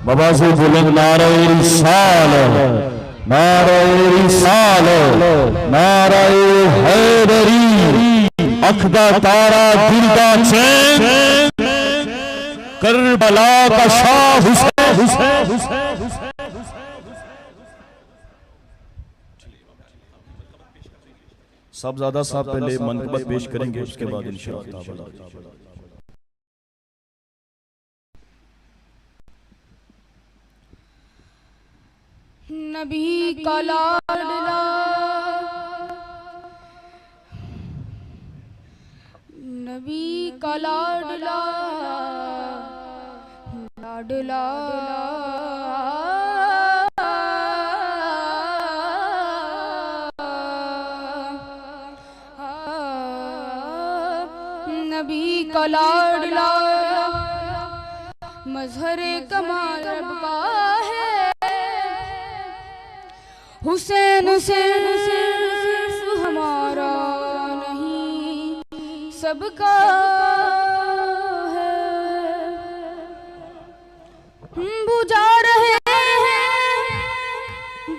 बाबा से बुलंद नारे रिसालत, नारे रिसालत, नारे हैदरी, अखदा तारा दिल दा चैन, करबला का शाह हुसैन। साहबजादा साहब पहले मनक़बत पेश करेंगे, उसके बाद इंशाअल्लाह। नबी का लाडला, नबी का लाडला, लाडला नबी का लाडला, मजहरे कमाल रब का है। हुसैन सिर्फ हमारा नहीं सबका है। बुझा रहे हैं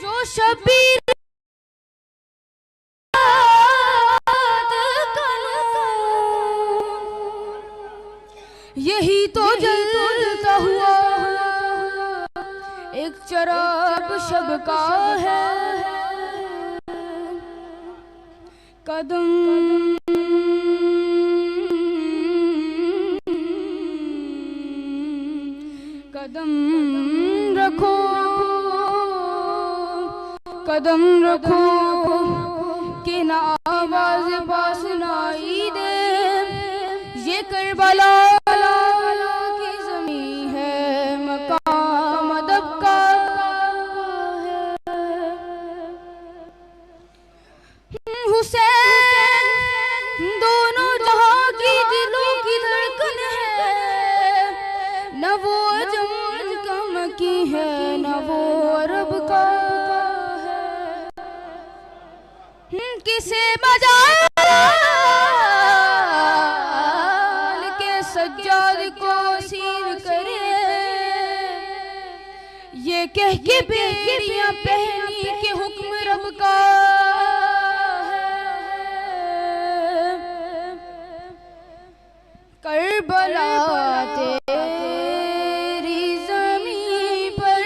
जो शबीर यही तो जलता हुआ एक चराग शब का है। कदम कदम रखो, कदम रखो कि ना आवाज पास सुनाई दे। ये करबला की ज़मीं है, मकाम अदब का है। हुसैन दोनों जहां की दिलों की धड़कन है। न वो अजम का मकी है, न वो अरब का है। किसे मजाल के सज्जाद को सीर करे, ये कह के बेड़ियां पहनी के हुक्म रब का है। करबला तेरी ज़मीं पर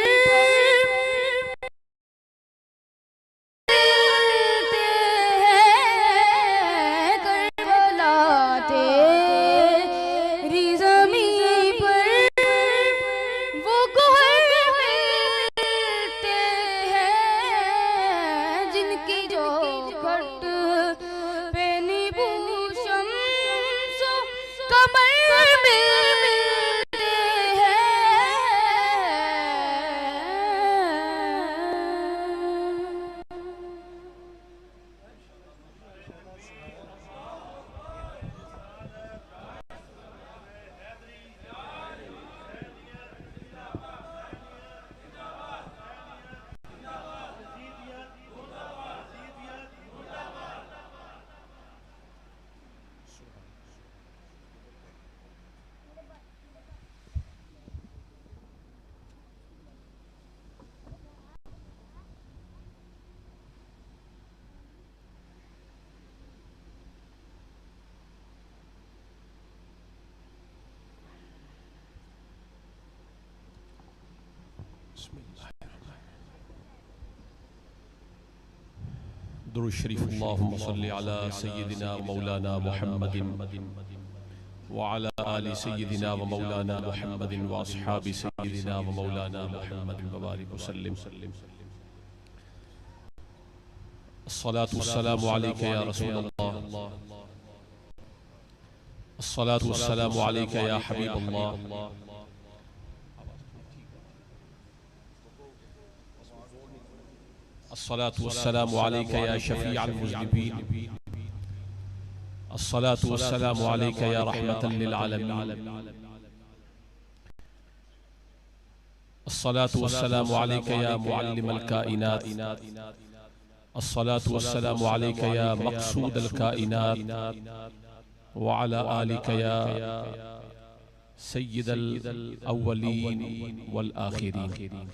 दुरूद शरीफ अल्लाहुम्मा सल्ली अला सय्यिदिना मौलाना मुहम्मदिन व अला आलि सय्यिदिना व मौलाना मुहम्मदिन व अस्हाबि सय्यिदिना व मौलाना मुहम्मदिन व बारिक वसल्लिम। अस्सलातु वस्सलामु अलैका या रसूलल्लाह, अस्सलातु वस्सलामु अलैका या हबीबल्लाह, अस्सलातु वस्सलामु अलैका या शफीअल मुज़निबीन, अस्सलातु वस्सलामु अलैका या रहमतल लिल आलमीन, अस्सलातु वस्सलामु अलैका या मुअल्लिमल काइनात, अस्सलातु वस्सलामु अलैका या मक़सूदल काइनात व अला आलिका या सय्यदल अव्वलीन वल आखिरीन।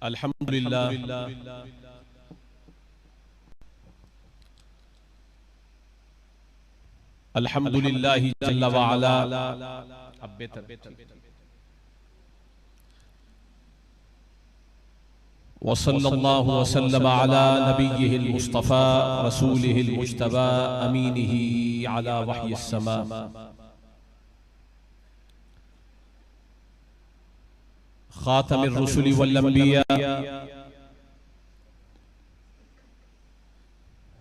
अल्हम्दुलिल्लाह अल्हम्दुलिल्लाह जल्ला व अला। अब बेहतर व सल्लल्लाहु व सल्लम अला नबिय्यिहिल मुस्तफा रसूलिहिल मुज्तबा अमीनिही अला वह्यिस समा। खातमिर रुसुली वल अंबिया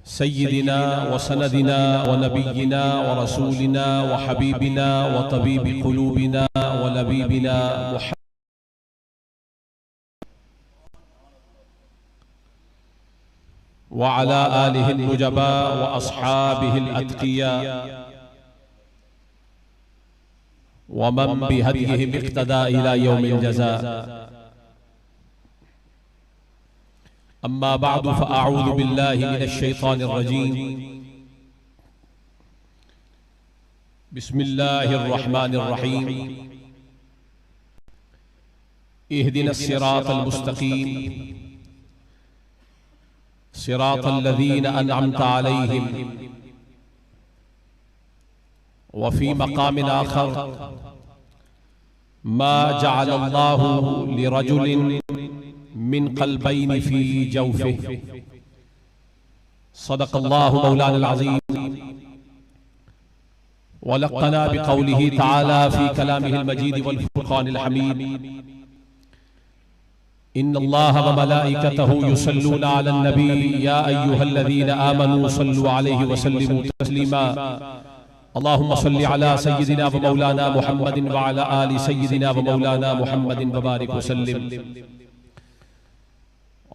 सय्यिदिना व सनदिना व नबिय्यिना व रसूलिना व हबीबिना व तबीबी कुलूबिना व लबीबिना व अला आलिहिन नुजबा व अस्हाबिहिल अत्किया व मन बिहदिहिम इक्तदा इला यौमिल जज़ा। अम्मा बअदु फ़अऊज़ु बिल्लाहि मिनश शैतानिर रजीम। बिस्मिल्लाहिर रहमानिर रहीम। इहदिनस सिरातल मुस्तक़ीम सिरातल लज़ीना अनअमता अलैहिम। वफ़ी मक़ामिन आख़र मा जअलल्लाहु लिरजुलिन मिन क़ल्बैनि फ़ी जौफ़िही। सदक़ल्लाहु मौलाना अल-अज़ीम। व लक़्क़ना बिक़ौलिही तआला फ़ी कलामिहिल मजीद वल फ़ुरक़ानिल हमीद। इन्नल्लाहा व मलाइकतहु युसल्लूना अलन नबी या अय्युहल्लज़ीना आमनू सल्लु अलैहि व सल्लिमू तस्लीमा। अल्लाहुम्मा सल्लि अला सय्यिदिना व मौलाना मुहम्मदिन व अला आलि सय्यिदिना व मौलाना मुहम्मदिन व बारिक व सल्लिम।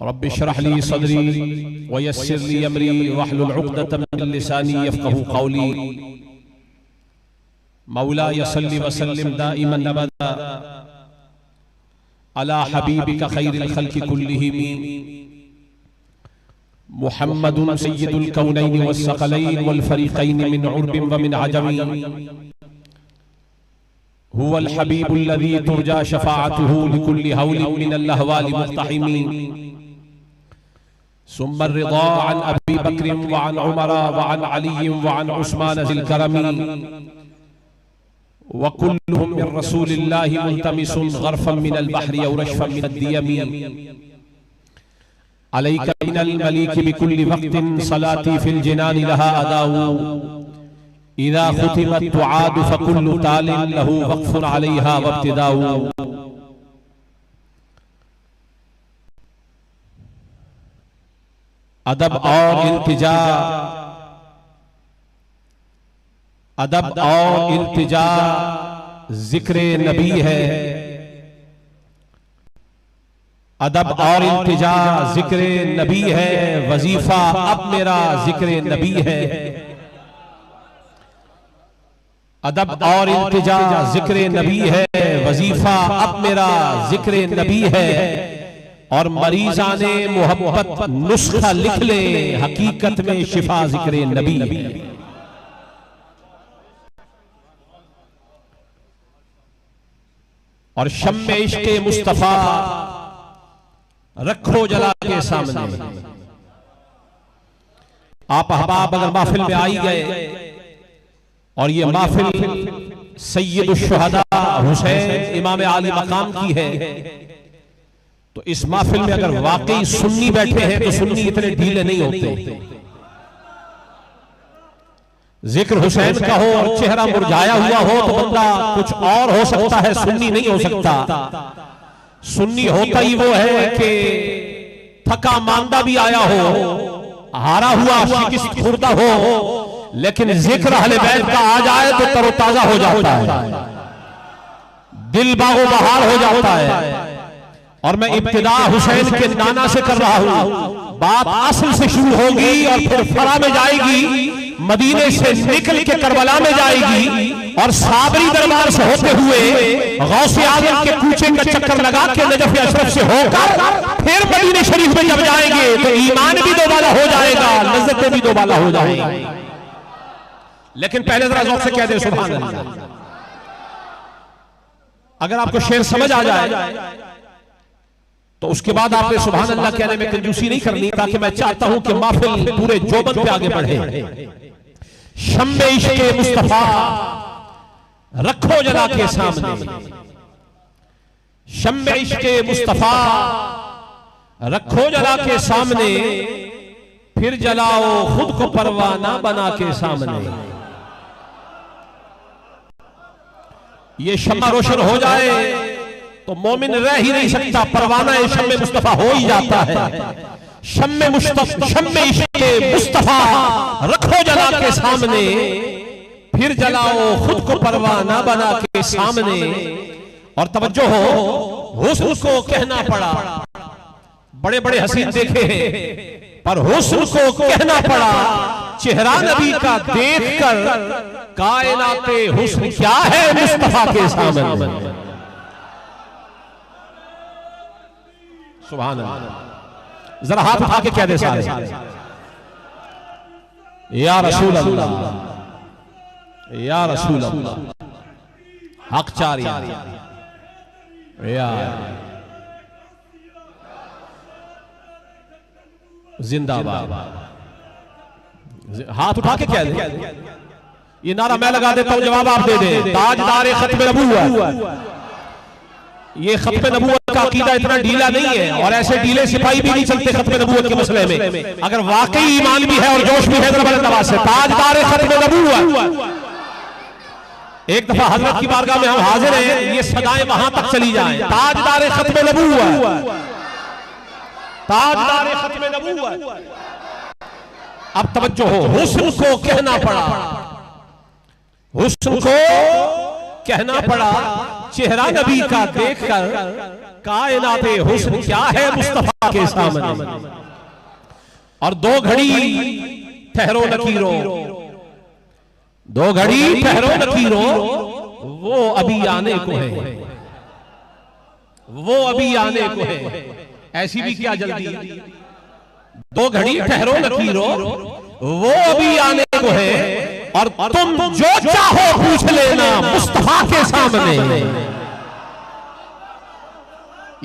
रब्बि इश्रह ली सदरी व यस्सिर ली अमरी वहलुल उक़दतम मिन लिसानी यफ़क़हू क़ौली। मौलाया सल्लि व सल्लिम दाइमन अबदा अला हबीबिका खैरिल खल्क़ि कुल्लिहिम मुहम्मदुन सय्यिदुल कौनैनि वस्सक़लैनि वल फ़रीक़ैनि मिन उर्बिन व मिन अजमी। हुवल हबीबुल लज़ी तुरजा शफ़ाअतुहु लिकुल्लि हौलिन मिनल अहवालि मुक़्तहिमी। सुम्मा रिज़ा अन अबी बक्र व अन उमर व अन अली व अन उस्मान ज़िल करमी। व कुल्लुहुम मिन रसूलिल्लाहि मुल्तमिसुन ग़र्फ़न मिनल बहरि अव रशफ़न मिनद दियमी। अलैका मिनल मलीकि बिकुल्लि वक़्तिन सलाती फ़िल जिनानि लहा अदाउ। इज़ा ख़ुतिमत तुआदु फ़कुल्लु तालिन लहू वक़्फ़ुन अलैहा वब्तिदाउ। अदब और इल्तिजा ज़िक्र नबी है। अदब और इल्तिजा ज़िक्र नबी है। वजीफा अब मेरा ज़िक्र नबी है। अदब और इल्तिजा ज़िक्र नबी है। वजीफा अब मेरा ज़िक्र नबी है। और मरीज़ाने मोहब्बत नुस्खा लिख ले, हकीकत में शिफा ज़िक्र नबी है। और शम्मे इश्क़े मुस्तफ़ा रखो जला के सामने। आप अहबाब अगर महफिल में आई गए और ये महफिल सय्यदुश शुहदा हुसैन इमाम आली मकाम की है, तो इस महफिल में अगर वाकई सुन्नी बैठे हैं तो सुन्नी इतने ढीले नहीं होते। जिक्र हुसैन का हो और चेहरा मुरझाया हुआ हो तो बंदा कुछ और हो सकता है, सुन्नी नहीं हो सकता। सुन्नी होता ही वो है कि थका मांदा भी आया हो, हारा हुआ शिकस्त खुर्दा हो, लेकिन जिक्र अहले बैत का आ जाए तो तरोताजा हो जाता है, दिल बागो बहार हो जाता है। और मैं इब्तिदा हुसैन के नाना से कर रहा हूं, बात असल से शुरू होगी और फिर फरा में जाएगी। मदीने से निकल के करबला में जाएगी और साबरी दरबार से होते हुए गौसे आजम के कूचे का चक्कर लगा के नजफ अशरफ से होकर फिर मदीने शरीफ में जब जाएंगे तो ईमान भी दोबारा हो जाएगा, लज्जतें भी दोबारा हो जाएंगी। लेकिन पहले जरा ज़ौक़ से कह दे सुभान अल्लाह। अगर आपको शेर समझ आ जाए तो उसके बाद आपने सुभान अल्लाह कहने में कंजूसी नहीं करनी, ताकि मैं चाहता हूं कि महफिल पूरे जोबन पे आगे बढ़े। शम्मे इश्क़े मुस्तफा रखो जला के सामने, शम्मे इश्क़े मुस्तफा रखो जला के सामने, फिर जलाओ खुद को परवाना बना के सामने। ये शम्मा रोशन हो जाए तो मोमिन रह ही नहीं सकता, परवाना शम्मे मुस्तफा हो ही जाता है। शम्मे इश्क़े मुस्तफा रखो जला के सामने, फिर जलाओ खुद को परवाना बना के सामने। और तवज्जो हो, हुस्न को कहना पड़ा, बड़े बड़े हसीन देखे हैं पर हुस्न को कहना पड़ा, चेहरा नबी का देखकर कायनाते हुस्न क्या है मुस्तफा के सामने। सुभान अल्लाह। जरा हाथ उठा के कह दे सारे, या रसूल अल्लाह, या रसूल अल्लाह, हक चारी या जिंदाबाद। हाथ उठा के कह दे, ये नारा मैं लगा देता हूं, जवाब आप दे दें। ताजदार खत्म नबूवत, ये खत्म नबूवत का अकीदा इतना ढीला नहीं है, और ऐसे ढीले सिपाही भी नहीं चलते खत्म नबूवत के मसले में। अगर वाकई ईमान भी है और जोश भी है, जरा से ताजदार खत्म नबूवत। एक दफा हजरत की बारगाह में हम हाजिर हैं, ये सदाएं वहां तक चली जाएं। ताजदार खत्म नबूवत, ताजदार खत्म नबूवत। अब तवज्जो हो, हुस्न को कहना पड़ा, हुस्न को कहना पड़ा, चेहरा नबी का देखकर कायनाते हुस्न क्या है मुस्तफा के सामने। और दो घड़ी ठहरो नकीरो, दो घड़ी ठहरो नकीरो, वो अभी आने को है, वो अभी आने को है। ऐसी भी क्या जल्दी, दो घड़ी ठहरो नकीरो, वो अभी आने को है। और तुम जो चाहो पूछ लेना मुस्तफा के सामने।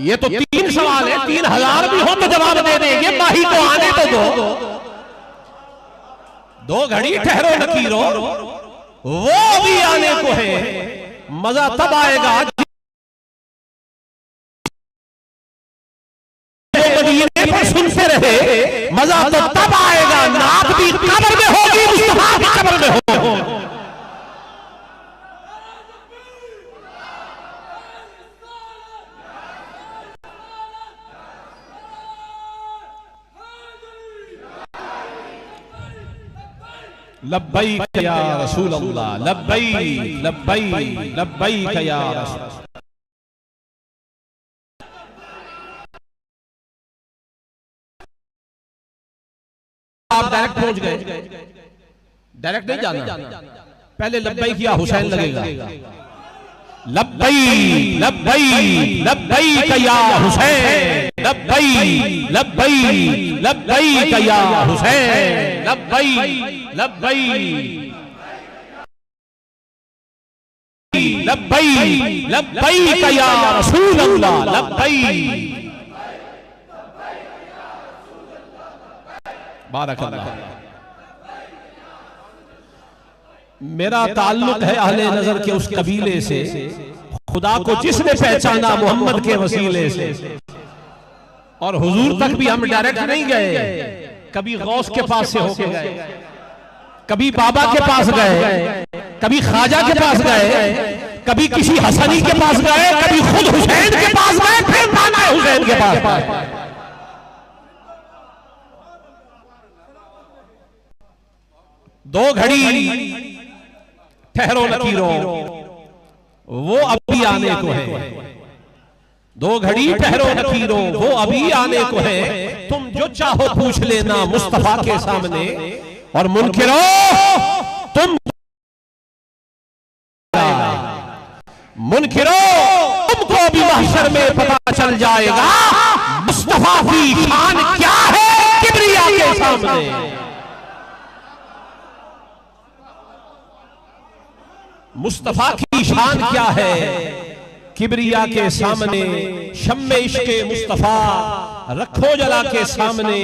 ये तो 3 सवाल है, 3000 भी हो तो जवाब दे देंगे, माही को आने तो दो। दो घड़ी ठहरो नकीरो, वो भी आने को है। मजा तब आएगा मदीने पर सुनते रहे, मजा तो तब आएगा नात भी कब्र में होगी, मुस्तफा भी कब्र में हो। लब्बैक या रसूल अल्लाह, लब्बैक लब्बैक लब्बैक या रसूल। आप डायरेक्ट पहुंच गए, डायरेक्ट नहीं जाना, पहले लब्बैक या हुसैन लगेगा। लब्बैक लब्बैक लब्बैक या हुसैन, लब्बैक लब्बैक लब्बैक या हुसैन, लब्बैक लब्बैक लब्बैक लब्बैक या रसूल अल्लाह, लब्बैक। बारक अल्लाह। मेरा ताल्लुक है अहले नजर के उस कबीले से, खुदा को जिसने पहचाना मोहम्मद के वसीले से। और हुजूर तक भी हम डायरेक्ट नहीं गए, कभी गौस के पास से होके गए, कभी बाबा के पास गए, कभी ख्वाजा के पास गए, कभी किसी हसनी के पास गए, कभी खुद हुसैन के पास गए, फिर नाना हुसैन के पास। दो घड़ी ठहरो नकीरो, वो अभी आने को है। दो घड़ी ठहरो नकीरो, वो अभी आने को है। तुम जो चाहो पूछ लेना मुस्तफा के सामने। और मुनकिरो तुम मुनकिरो तुमको भी महशर में पता चल जाएगा मुस्तफा की शान क्या है किबरिया के सामने। मुस्तफा की शान क्या है किबरिया के सामने। शम्मे इश्क़े मुस्तफा रखो जला के सामने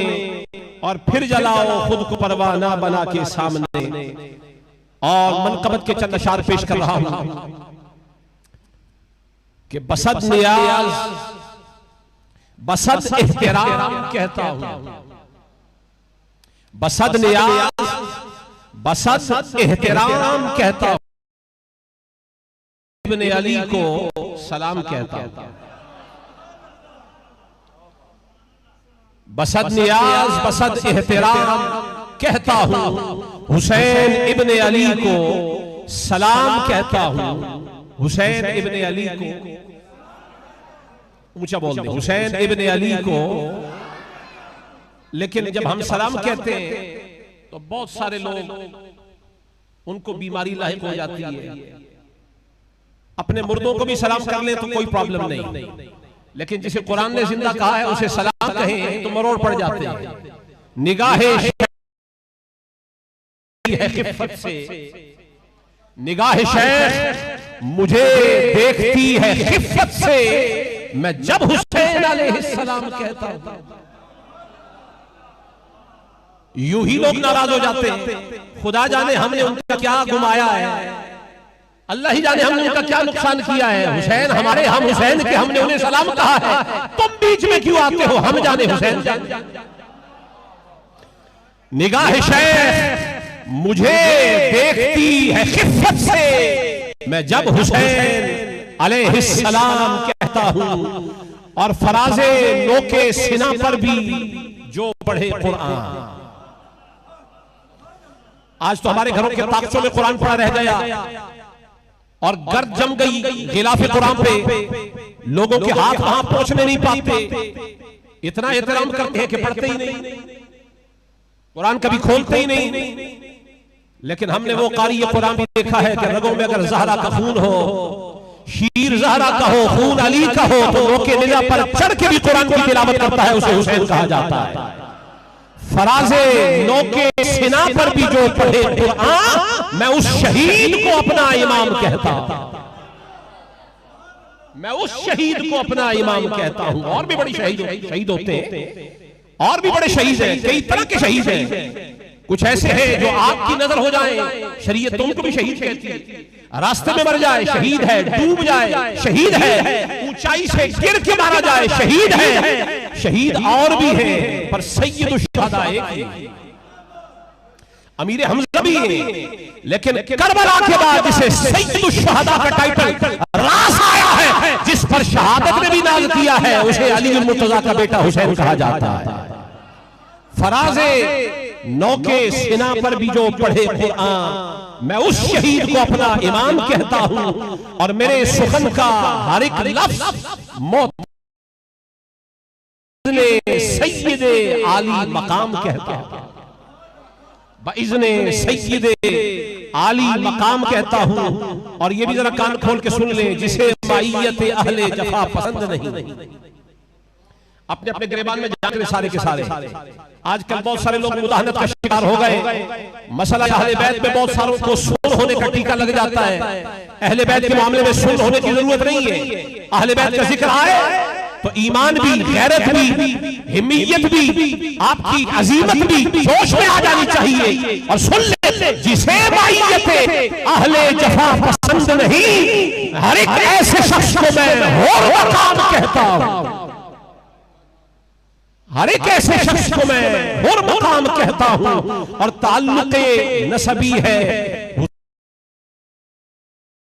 और फिर जलाओ खुद को परवाना बना के सामने। और मनकबत के चंद अशार पेश कर रहा हूं कि बसद नियाज बसद एहतराम कहता हूं, बसद नियाज बसद एहतराम कहता हूं, इब्ने अली को सलाम कहता हूं। बसद नियाज बसद एहतराम कहता हूं, हुसैन इब्ने अली को सलाम कहता हूं। हुसैन इब्ने अली को ऊंचा बोल दे, हुसैन इब्ने अली को। लेकिन जब हम सलाम कहते हैं तो बहुत सारे लोग उनको बीमारी लाहिक हो जाती है। अपने मुर्दों को भी सलाम कर ले तो कोई प्रॉब्लम नहीं, लेकिन जिसे कुरान ने जिंदा कहा है उसे सलाम कहें तो मरोड़ पड़ जाते हैं। निगाहे है खिफ़त से, निगाह शेख मुझे देखती है खिफ़त से, मैं जब हुसैन अलैहिस्सलाम कहता हूं। यूं ही लोग नाराज हो जाते हैं, खुदा जाने हमने उनका क्या गुमाया है, अल्लाह ही जाने हमने उनका क्या नुकसान किया है। हुसैन हमारे, हम हुसैन के, हमने उन्हें सलाम कहा है, तुम बीच में क्यों आते हो, हम जाने हुसैन जाने। निगाह शेख मुझे देखती है खिफ़त से, मैं जब हुसैन अलैहिस्सलाम कहता हूं। और फराजे नोके सीना पर भी जो पढ़े कुरान। आज तो हमारे घरों के ताक़ों में कुरान पढ़ा रह गया और गर्द जम गई गिलाफे कुरान पे। लोगों के हाथ वहां पहुंचने नहीं पाते, इतना एहतराम करते हैं कि पढ़ते ही नहीं, कुरान कभी खोलते ही नहीं। लेकिन हमने वो कारी कुरान भी देखा है कि रगों में अगर ज़हरा का खून हो, शीर ज़हरा का हो, खून अली का हो, तो नोके निजा पर चढ़ के भी कुरान की तिलावत करता है, उसे हुसैन कहा जाता है। फराजे नोके सीना पर भी जो पढ़े कुरान, मैं उस शहीद को अपना इमाम कहता हूं, मैं उस शहीद को अपना इमाम कहता हूं। और भी बड़ी शहीद होते हैं, और भी बड़े शहीद हैं, कई तरह के शहीद हैं। कुछ ऐसे हैं जो आग की नजर हो जाए, शरीयत तुमको भी शहीद कहती है। रास्ते में मर जाए, शहीद है। डूब जाए, शहीद है। ऊंचाई से गिर के मारा जाए, शहीद है। शहीद और भी है, पर सैयदुश शुहदा एक ही। अमीर हमजा भी है, लेकिन करबला के बाद जिसे सैयदुश शुहदा का टाइटल रास आया है, जिस पर शहादत ने भी नाज किया है, उसे अली मुर्तजा का बेटा हुसैन कहा जाता है। फराजे नौके सीना पर भी जो पढ़े कुरान, मैं उस शहीद को अपना इमाम कहता हूं। और मेरे सुखन का हर एक लफ्ज़ मौत सैयदे आली मकाम कहता हूं, बाइज़्ने सैयदे आली मकाम कहता हूं। और ये भी जरा कान खोल के सुन ले, जिसे माइयत अहले जफा पसंद नहीं, अपने अपने गिरबान में जाकर सारे के सारे। आजकल बहुत सारे लोग मुदाहनत का शिकार हो गए। मसला अहले बैत में बहुत सारों को सुन होने का टीका लग जाता है। अहले बैत के मामले में सुन होने की जरूरत नहीं है। अहले बैत का जिक्र आए तो ईमान भी, गैरत भी, हिम्मत भी, आपकी अजीमत भी जोश में आ जानी चाहिए। और सुन ले, जिसे माइयत अहले जफा पसंद नहीं, हर एक ऐसे शख्स को मैं और मकाम कहता हूं, हर एक ऐसे शख्स को मैं और मकाम कहता हूं। और ताल्लुक़े नसबी है,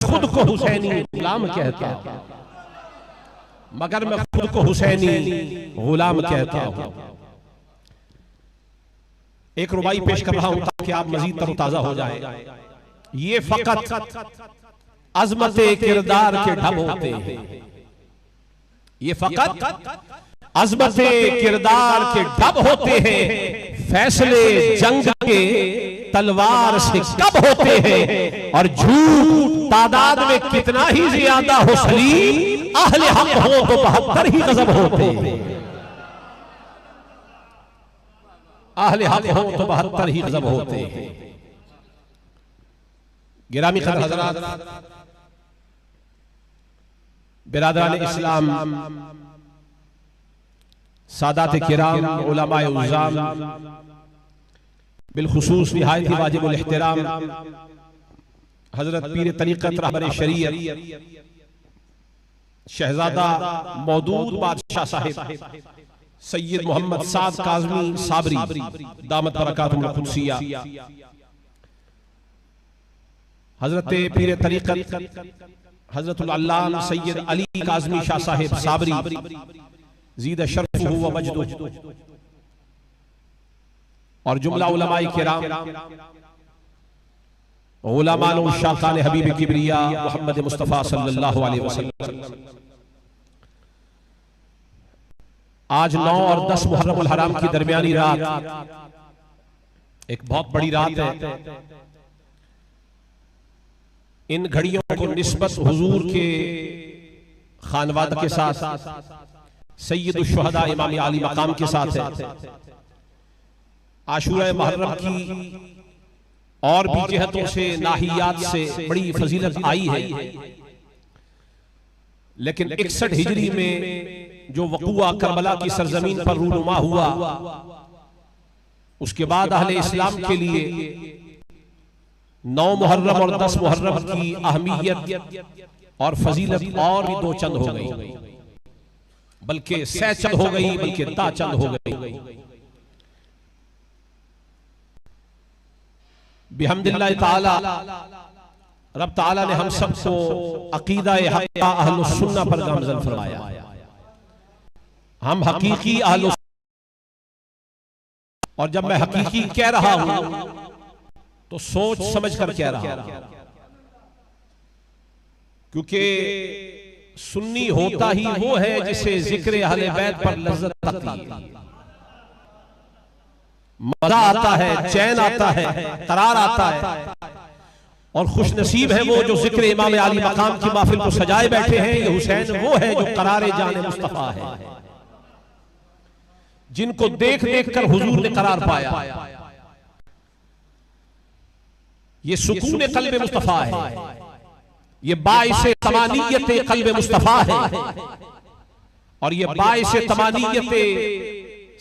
खुद को हुसैनी गुलाम कहता हूं, मगर मैं खुद को हुसैनी गुलाम कहता हूं। एक रुबाई पेश कर रहा हूं ताकि आप मजीद तरोताजा हो जाए। ये फकत अजमत किरदार के ढब होते हैं, ये फकत अज़मत किरदार के ढब होते हैं, फैसले जंग के तलवार से कब होते हैं और झूठ तादाद में कितना ही ज्यादा हो सलीम, अहले हक हो तो 72 ही गजब होते हैं। अहले हक हो तो 72 ही गजब होते हैं। गिरामी कदर हज़रात, बिरादरान इस्लाम, सादात किराम, उलमाए उज़्ज़ाम, बिलखुसूस निहायत वाजिबुल इहतिराम हजरत पीर तरीक़त रहबर शरीयत शहजादा मौदूद बादशाह साहिब सैयद मोहम्मद साद काज़मी साबरी दामत बरकातुहुल कुद्सिया, हजरत पीर तरीक़त हजरतुल अल्लाम सैयद अली काज़मी शाह साहिब साबरी ज़ीद शर्फ़ुहु व मजदुहु और जुमला उलमाए किराम, उलमा व शाकान हबीब किबरिया मोहम्मद मुस्तफ़ा सल्लल्लाहु अलैहि वसल्लम। आज 9 और 10 मुहर्रमुल हराम की दरमियानी रात एक बहुत बड़ी रात है। इन घड़ियों को निस्बत हुजूर के खानवाद के साथ, सैयदुश शुहदा इमाम आली मकाम के साथ है। आशूरा मुहर्रम की और भी जहतों से, नाहियात से बड़ी फजीलत आई है, लेकिन 61 हिजरी में जो वक़ूआ करबला की सरजमीन पर रूनुमा हुआ, उसके बाद अहले इस्लाम के लिए 9 मुहर्रम और 10 मुहर्रम की अहमियत और फजीलत और भी 2 चंद हो गई, बल्कि 6 चंद हो गई, बल्कि 10 चंद हो गई। बिहम्दिल्लाह ताला रब ताला ने हम सबको अकीदा-ए हक़्क़ा अहलुस सुन्नह पर गामज़न फरमाया। हम हकीकी अहलुस, और जब मैं हकीकी कह रहा हूं तो सोच समझ कर कह रहा हूं, क्योंकि सुन्नी होता ही वो है जिसे जिक्र अहले बैत पर लज्जत आती है, मजा आता है, चैन आता है, करार आता है। और खुश नसीब है वो जो जिक्र इमाम आली मकाम की महफिल को सजाए बैठे हैं। ये हुसैन वो है जो करारे जाने मुस्तफा है, जिनको देख देख कर हुजूर ने करार पाया। ये सुकून कल्ब मुस्तफा है, ये बाइसे तमानियत कल्ब मुस्तफा है, और ये बाइसे तमानियत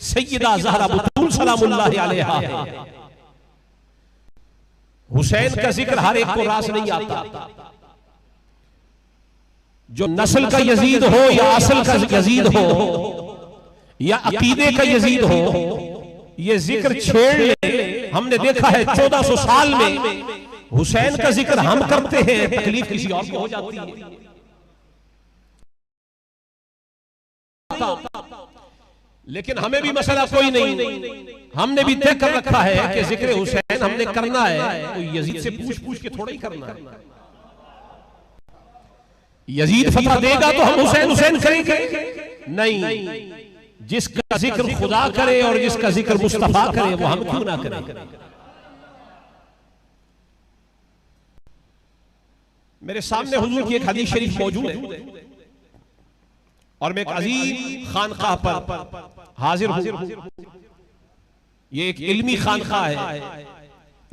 सैयदा ज़हरा बुतूल सलामुल्लाहि अलैहा है। हुसैन का जिक्र हर एक को रास नहीं आता। जो नस्ल का यजीद हो या असल का यजीद हो या अकीदे का यजीद हो, ये जिक्र छेड़ ले। हमने देखा है 1400 साल में हुसैन का जिक्र हम करते हैं, तकलीफ किसी और को हो जाती है। लेकिन हमें भी मसला कोई नहीं, हमने भी तय कर रखा है कि जिक्र हुसैन हमने करना है, तो यजीद से पूछ पूछ के थोड़ा ही करना है। यजीद फतह देगा तो हम हुसैन हुसैन करेंगे नहीं। जिसका जिक्र खुदा करे और जिसका जिक्र मुस्तफा करे वो हम क्यों ना करें। मेरे सामने हुजूर की एक हदीस शरीफ मौजूद है, और मैं एक अजीब खानकाह पर हाजिर हूं। ये एक इल्मी खानकाह है।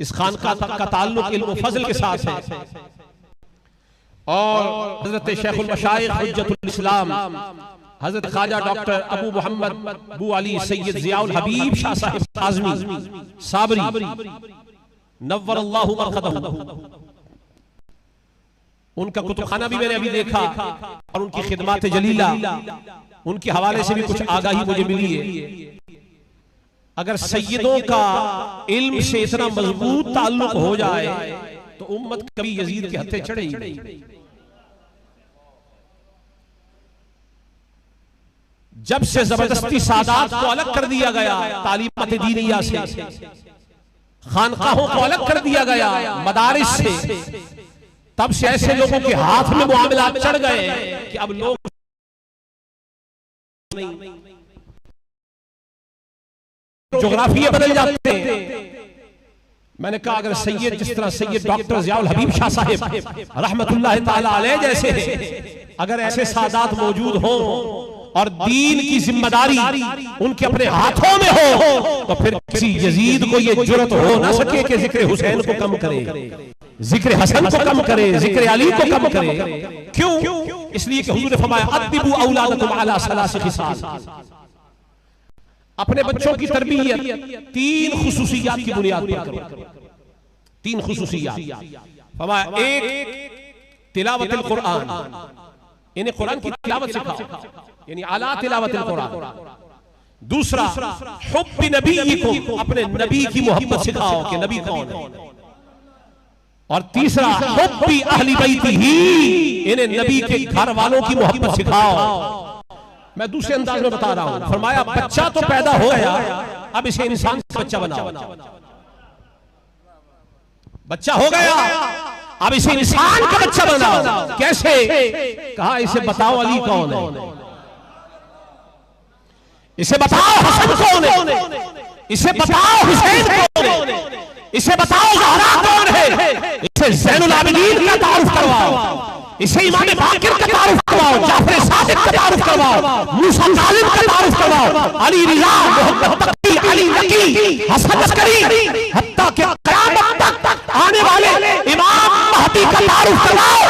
इस खानकाह का ताल्लुक इल्म फजल के साथ है, और हजरत शेखुल मशाइख हुज्जतुल इस्लाम हजरत ख्वाजा डॉक्टर अबू मोहम्मद अबू अली सैयद ज़ियाउल हबीब शाह साहिब काज़मी साबरी नव्वरल्लाहु मरक़दहू, उनका कुतुबखाना भी मैंने अभी देखा, और उनकी खिदमात जलीला, उनके हवाले से भी कुछ आगाही मुझे मिली है। अगर सैयदों का इल्म से इतना मजबूत ताल्लुक हो जाए तो उम्मत कभी यजीद के हत्थे चढ़े ही नहीं। जब से जबरदस्ती सादात को अलग कर दिया गया तालीमात दीनिया से, खानकाहों को अलग कर दिया गया मदारिस से, तब से ऐसे लोगों के हाथ में मुआमला चढ़ गए कि अब लोग जोग्राफिये बदल जाते हैं। मैंने कहा अगर सैयद जिस तरह सैयद डॉक्टर ज़ियाउल हबीब शाह साहिब रहमतुल्लाह ताला अलैह जैसे अगर ऐसे सादात मौजूद हों और दीन की जिम्मेदारी उनके अपने हाथों में हो, तो फिर किसी यजीद को ये जुर्रत हो ना सके कि जिक्र हुसैन को कम करे, जिक्र हसन को कम करे, जिक्र अली को कम करे। क्यों? इसलिए कि हुजूर ने फरमाया अद्दिबू औलादकुम अला सलासी खिसाल, अपने बच्चों की तरबियत 3 खुसूसियात की बुनियाद पर करो। 3 खुसूसियात फरमाया, एक तिलावतुल कुरान, इन्हें कुरान की तिलावत सिखाओ, यानी अला तिलावतुल कुरान। दूसरा हुब्बी नबीयिकुम, अपने नबी की मोहब्बत सिखाओ कि नबी कौन है। और तीसरा हुब्बी अहली बैतिही, इन्हें नबी के घर वालों की मोहब्बत सिखाओ। मैं दूसरे अंदाज में बता रहा हूं। फरमाया बच्चा तो पैदा हो गया, अब इसे इंसान का बच्चा बनाओ। बच्चा हो गया, अब इसे इंसान का बच्चा बनाओ। कैसे? कहा इसे बताओ अली कौन है, इसे बताओ हसन कौन है, इसे बताओ हुसैन कौन है, इसे बताओ ज़हरा कौन है, इसे ज़ैनुल आबिदीन का तारुफ करवाओ, इसे इमाम बाकिर का तारुफ करवाओ, जाफर सादिक का तारुफ करवाओ, मूसा कालिम का तारुफ करवाओ, अली रिज़ा, मोहम्मद तकी, अली नकी, हसन अस्करी, हत्ता कि क़यामत तक आने वाले इमाम महदी का तारुफ करवाओ,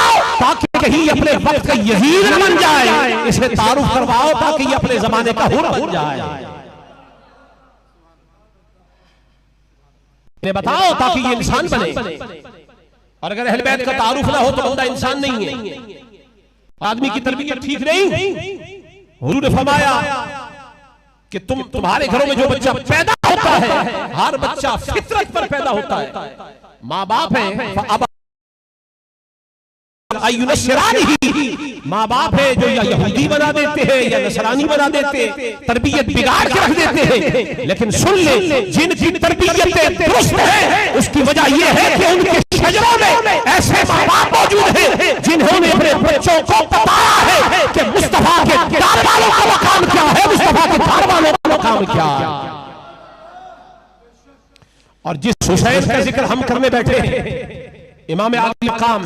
ताकि कहीं अपने वक्त का यजीद न बन जाए। इसे तारुफ करवाओ ताकि ये अपने जमाने का हुर बन जाए। इन्हें बताओ ताकि ये इंसान बने। और अगर अहले बैत का तारुफ ना हो तो बंदा इंसान नहीं है, आदमी की तरबियत ठीक नहीं। हुजूर ने फरमाया कि तुम्हारे घरों में जो बच्चा पैदा होता है, हर बच्चा फितरत पर पैदा होता है। माँ बाप है, माँ बाप है जो या यहूदी बना देते हैं या नसरानी बना देते हैं, तरबियत बिगाड़ के रख देते हैं। लेकिन सुन ले, जिनकी तरबियत दुरुस्त है उसकी वजह यह है कि उनके शजरों में ऐसे माँ बाप मौजूद हैं जिन्होंने अपने बच्चों को बताया है कि मुस्तफा के घर वालों का मकाम क्या है, मुस्तफा के घर वालों का मकाम क्या है। और जिस हुसैन का जिक्र हम करने बैठे हैं, इमाम आली मकाम,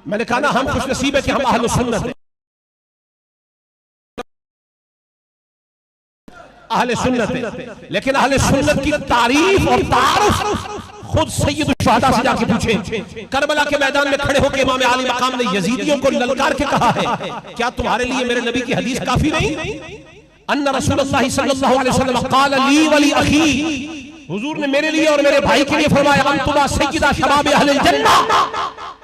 मैंने कहा ना हम खुश नसीब है कि हम अहले सुन्नत हैं। अहले सुन्नत है, लेकिन अहले सुन्नत की तारीफ और तारुफ खुद सैयद शुहदा से जाके पूछे। करबला के मैदान में खड़े होकर इमाम आली मकाम ने यजीदियों को ललकार के कहा है, क्या तुम्हारे लिए मेरे नबी की हदीस काफी नहीं? अन्ना रसूलुल्लाह सल्लल्लाहु अलैहि वसल्लम क़ाल ली वली अखी, हुजूर ने मेरे लिए और मेरे भाई के लिए फरमाया अंतुमा सय्यिदा शबाब अहलिल जन्ना,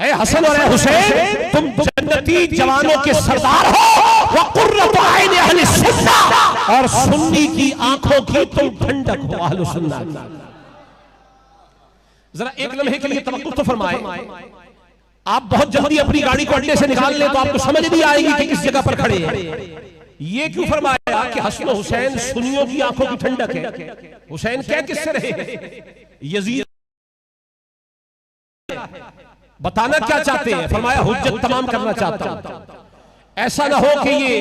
ऐ हसन और ऐ हुसैन तुम जन्नती जवानों के सरदार हो, व कुर्रतु ऐन अहलिस सुन्ना, और सुन्नी की आंखों की तुम ठंडक हो, अहले सुन्ना। जरा एक लम्हे के लिए तवक्कुफ तो फरमाए। आप बहुत जल्दी अपनी गाड़ी को अड्डे से निकाल लें तो आपको समझ नहीं आएगी कि किस जगह पर खड़े हैं। ये क्यों फरमाया कि हसन हुसैन सुन्नियों की आंखों की ठंडक है? हुसैन क्या किससे रहे? यजीद बताना क्या चाहते हैं? फरमाया हुज्जत तमाम करना चाहता हूं। ऐसा ना हो कि ये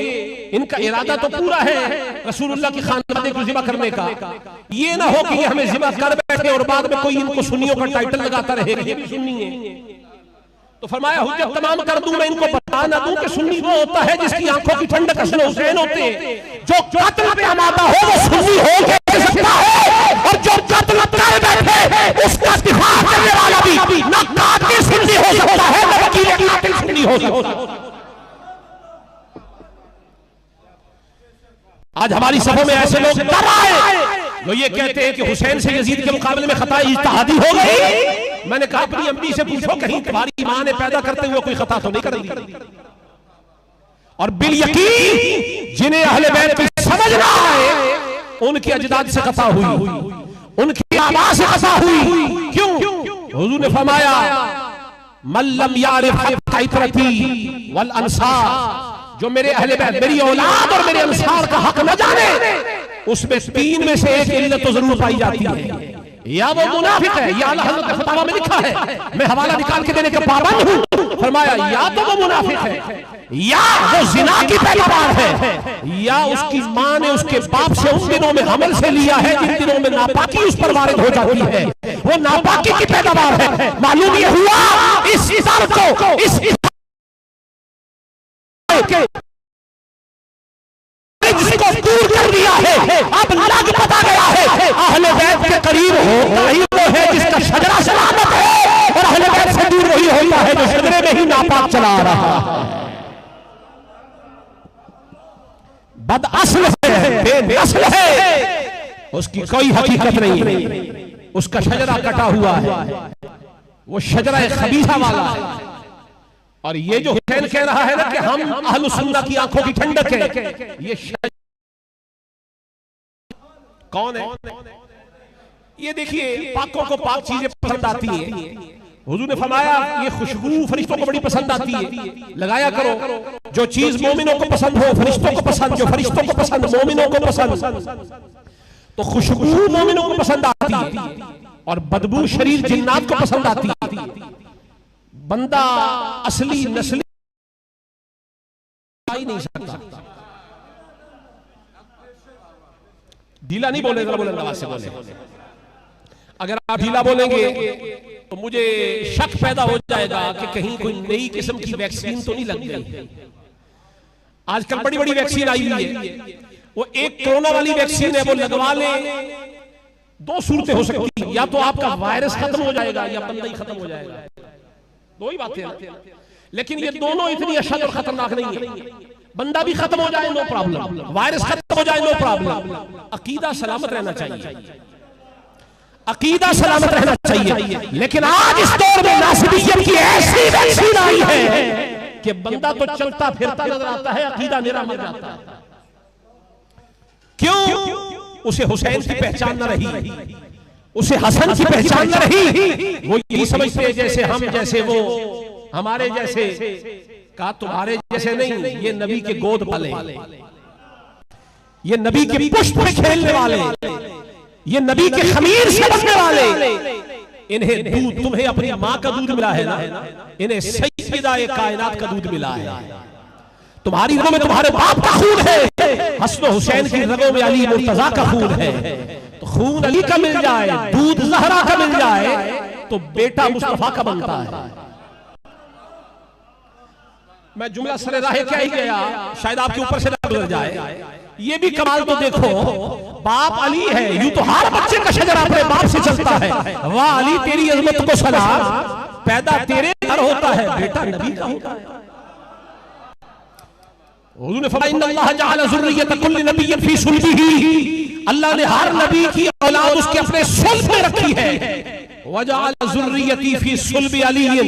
इनका इरादा तो पूरा है रसूलुल्लाह की खानदादे को जिबा करने का, ये ना हो कि ये हमें जिबा कर बैठे और बाद में कोई इनको सुन्नियों का टाइटल लगाता रहेगा ये भी सुन्नी है। तो फरमाया हुज्जत तमाम कर दूं, मैं इनको बता ना दूं कि सुन्नी वो होता है जिसकी आंखों की ठंडक हसन हुसैन होते हैं। जो कत्ल पे आमादा हो वो सुन्नी हो सकता है, और जो कत्ल कर बैठे उसका दिफा करने वाला भी ना कातिल सुन्नी हो सकता है ना वकील कातिल सुन्नी हो सकता है। आज हमारी सभा में ऐसे लोग डर आए जो ये कहते हैं कि हुसैन से यजीद के मुकाबले में खता इज्तिहादी हो गई। मैंने कहा अपनी अम्मी से पूछो कहीं तुम्हारी मां ने पैदा करते हुए कोई खता तो नहीं करी। और बिल यकीन जिन्हें अहले बैत की समझ ना आए उनके अजदाद से खता हुई, उनकी आवाज से खता हुई। क्यों? हुजूर ने फरमाया मल्लम यारिफ इतरती वल अंसार, जो मेरे अहले बैत मेरी औलाद और मेरे अंसार का हक न जाने उसमें 3 में से एक इल्लत तो जरूर पाई जाती है। या वो मुनाफिक है, या अल्लाह हज़रत फतवा में लिखा है, मैं हवाला निकाल के देने के पाबंद हूं। फरमाया या तो वो मुनाफिक है या वो जिना की पैदावार है, या उसकी मां ने उसके बाप से उन दिनों में हमल से लिया है जिन दिनों में नापाकी उस पर वारिद हो जाती है, वो नापाकी की पैदावार है। मालूम ये हुआ इस दर्द को जिसको दूर कर दिया है, अब लग पता गया है अहले बैत के करीब होता ही वो है जिसका शजरा सलामत है, और अहले बैत से दूर वही होता है जो शजरे में ही नापाक चला रहा है। बद असल है, बेनस्ल है, उसकी कोई हकीकत नहीं है, उसका शजरा कटा हुआ है, वो शजरा खबीसा वाला है। और ये जो हुसैन कह रहा है ना कि हम अहलु सुन्नह की आंखों की ठंडक है, ये कौन है? ये देखिए, पाकों को पाक चीजें पसंद आती है। हुजूर ने फरमाया ये खुशबू फरिश्तों को बड़ी पसंद आती है, लगाया करो। जो चीज मोमिनों को पसंद हो फरिश्तों को पसंद, जो फरिश्तों को पसंद मोमिनों को पसंद। तो खुशबू मोमिनों को पसंद आती है और बदबू शरीर जिन्नात को पसंद आती है। बंदा असली नस्ली नहीं सकता। ढीला नहीं बोले, जरा बुलंद आवाज से बोले। अगर आप ढीला बोलेंगे तो मुझे शक पैदा हो जाएगा कि कहीं कोई नई किस्म की वैक्सीन तो नहीं लग गई। आजकल बड़ी बड़ी वैक्सीन आई हुई है, वो एक कोरोना वाली वैक्सीन है, वो लगवा ले, दो सूरतें हो सकती है, या तो आपका वायरस खत्म हो जाएगा या बंदा ही खत्म हो जाएगा। दो ही बातें हैं, लेकिन ये दोनों इतनी अशद और खतरनाक नहीं है। बंदा भी खत्म हो जाए नो प्रॉब्लम, वायरस खत्म हो जाए नो प्रॉब्लम, अकीदा सलामत रहना चाहिए, अकीदा सलामत रहना चाहिए। लेकिन आज इस दौर में नासिबियत की ऐसी वैक्सीन आई है कि बंदा तो चलता फिरता नजर आता है, अकीदा निरा मर जाता है। क्यों? उसे हुसैन की पहचान न रही, उसे हसन की पहचान न रही। वो यही समझते जैसे हम, जैसे वो, हमारे जैसे। कहा तुम्हारे जैसे नहीं, ये नबी के गोद वाले, ये नबी के पुष्प में खेलने वाले, ये नबी के खमीर से बनने वाले। इन्हें दूध, तुम्हें अपनी मां का दूध मिला है ना, इन्हें सैयदा कायनात का दूध मिला है। तुम्हारी रगों में तुम्हारे बाप का खून है, हसन हुसैन की रगों में अली मुर्तजा का खून है। तो खून अली का मिल जाए, दूध ज़हरा का मिल जाए, तो बेटा मुस्तफा का बनता है। मैं जुमला सरे राहे क्या ही गया, शायद आपके ऊपर से ना गुजर जाए। ये भी कमाल तो देखो, बाप अली है, यूं तो हर बच्चे का शजरा अपने बाप से चलता है। वाह अली तेरी अजमत को सलाम, पैदा तेरे घर होता है, बेटा नबी का होता है। हुजूर ने फरमाया इन्नल्लाह जअल ज़ुर्रियत कुल्लि नबिय्यिन फी सुल्बिही, अल्लाह ने हर नबी की औलाद उसके अपने सुल्ब में रखी है। वजअल ज़ुर्रियती फी सुल्बि अलीय्यिन,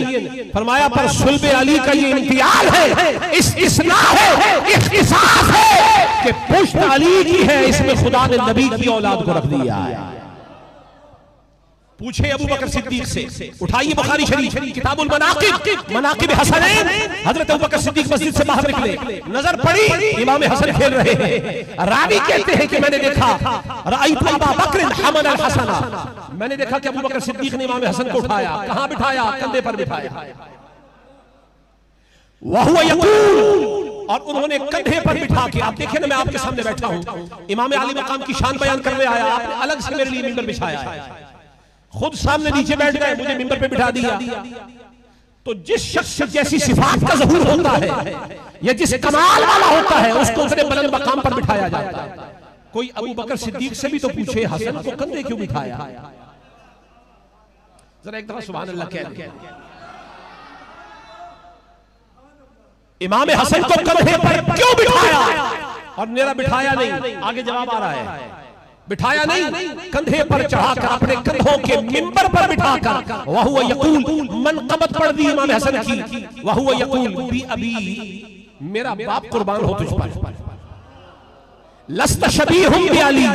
फरमाया पर सुल्ब अली का ये इम्तियाज है, इस्तिस्ना है, इख्तिसास है कि पुश्त अली की है, इसमें खुदा ने नबी की औलाद को रख दिया है। पूछे अबू बकर सिद्दीक से, उठाइए बुखारी शरीफ किताबुल मनाकिब, मनाकिब हसनैन। हजरत अबू बकर सिद्दीक मस्जिद से बाहर निकले, नजर पड़ी इमाम हसन खेल रहे हैं। रावी कहते हैं कि मैंने देखा रअयतु अबा बकर हमल अल हसना, मैंने देखा कि अबू बकर सिद्दीक ने इमाम हसन को उठाया। कहां बिठाया? कंधे पर बिठाया। वहुव यकूल, और उन्होंने कंधे पर बिठा के, आप देखें ना मैं आपके सामने बैठा हूं, इमाम अली मकाम की शान बयान करने आया, आपने अलग से मेरे लिए मिंबर बिछाया है, खुद सामने नीचे बैठ गए, मुझे मिंबर पे बिठा दिया। तो जिस शख्स जैसी सिफात का ज़हूर होता है या जिस कमाल वाला होता है, उसको उसने बुलंद मकाम पर बिठाया जाता है। कोई अबू बकर सिद्दीक से भी तो पूछे हसन को कंधे क्यों बिठाया? जरा एक दफा सुभान अल्लाह कह दे। इमाम हसन को कंधे पर क्यों बिठाया? और मेरा बिठाया नहीं, आगे जवाब आ रहा है। बिठाया नहीं, कंधे पर चढ़ाकर, अपने कंधों के मिंबर पर बिठाकर। वहुव यकूल, मनक़बत पढ़ दी इमाम हसन की। वहुव यकूल बी अबी, मेरा बाप कुर्बान हो तुझ पर। लस्त शबीहुम बि अली,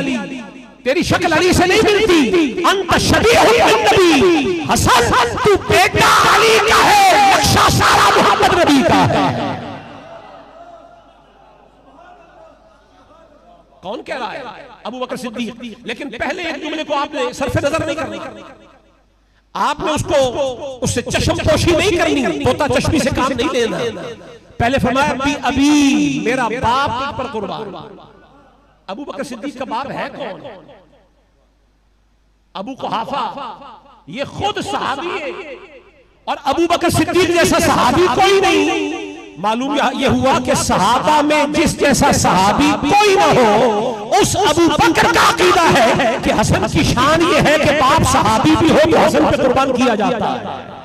तेरी शक्ल अली से नहीं मिलती। अंत शबीहुम बिन नबी, हसन तू बेटा अली का है, नक्शा सारा मोहम्मद नबी का है। कौन कह रहा है? अबू बकर सिद्दीक। लेकिन पहले एक जुमले को आपने सरफे नजर नहीं करनी, आपने उसको उससे चश्मपोशी नहीं करनी, तोता चश्मी से काम नहीं लेना। पहले फरमाया भी अभी मेरा बाप तुझ पर कुर्बान। अबू बकर सिद्दीक का बाप है कौन? अबू कुहाफा, ये खुद सहाबी है। और अबू बकर सिद्दीक जैसा सहाबी कोई नहीं। मालूम ये हुआ कि सहाबा में जिस जैसा सहाबी कोई ना हो, उस अबू बकर का अकीदा है कि हसन की शान ये है कि बाप सहाबी भी हो तो हसन पे कुर्बान किया जाता है।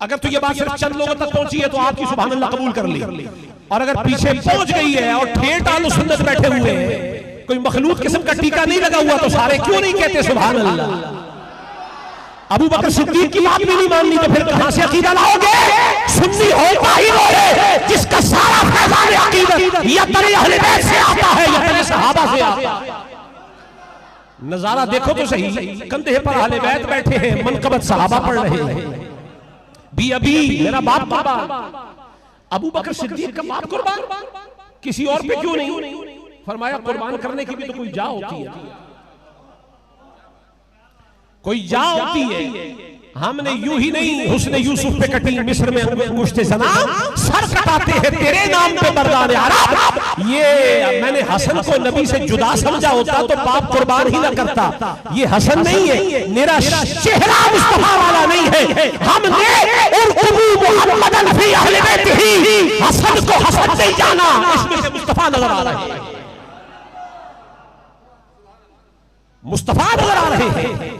अगर तो ये बात सिर्फ चंद लोगों तक पहुंची है तो आपकी सुभान अल्लाह कबूल कर ली, और अगर पीछे पहुंच गई है और ठेठ आलू सुन्नत बैठे हुए हैं, कोई मखलूक किस्म का टीका नहीं लगा हुआ, तो सारे क्यों नहीं कहते सुभान अल्लाह? अबू बकर सिद्दीक की बात भी नहीं माननी तो फिर कहां से अकीदा लाओगे? सुन्नी होता ही है जिसका सारा फैज़ान अकीदत या तरे अहले बैत से आता है या तरे सहाबा से आता है। नजारा देखो तो सही, कंधे पर अहले बैत बैठे हैं, मनकबत सहाबा पढ़ रहे हैं। भी अभी मेरा बाप कुर्बान। अबू बकर सिद्दीक का बाप कुर्बान, किसी और पे क्यों नहीं? फरमाया कुर्बान करने की भी तो कोई जा होती है, कोई जा होती है। हमने यूं ही नहीं हुस्न यूसुफ पे कटी मिस्र में अंगुश्ते ज़ना, सर कटाते हैं तेरे नाम पे मर्दाने अरब। ये मैंने हसन को नबी से जुदा समझा होता तो बाप कुर्बान ही ना करता। ये हसन नहीं है, मेरा चेहरा मुस्तफा वाला नहीं है। हमने मुहम्मदन फी अहले बैतिही, हसन को हसन नहीं जाना, इसमें से मुस्तफा नजर आ रहे हैं, मुस्तफा नजर आ रहे हैं।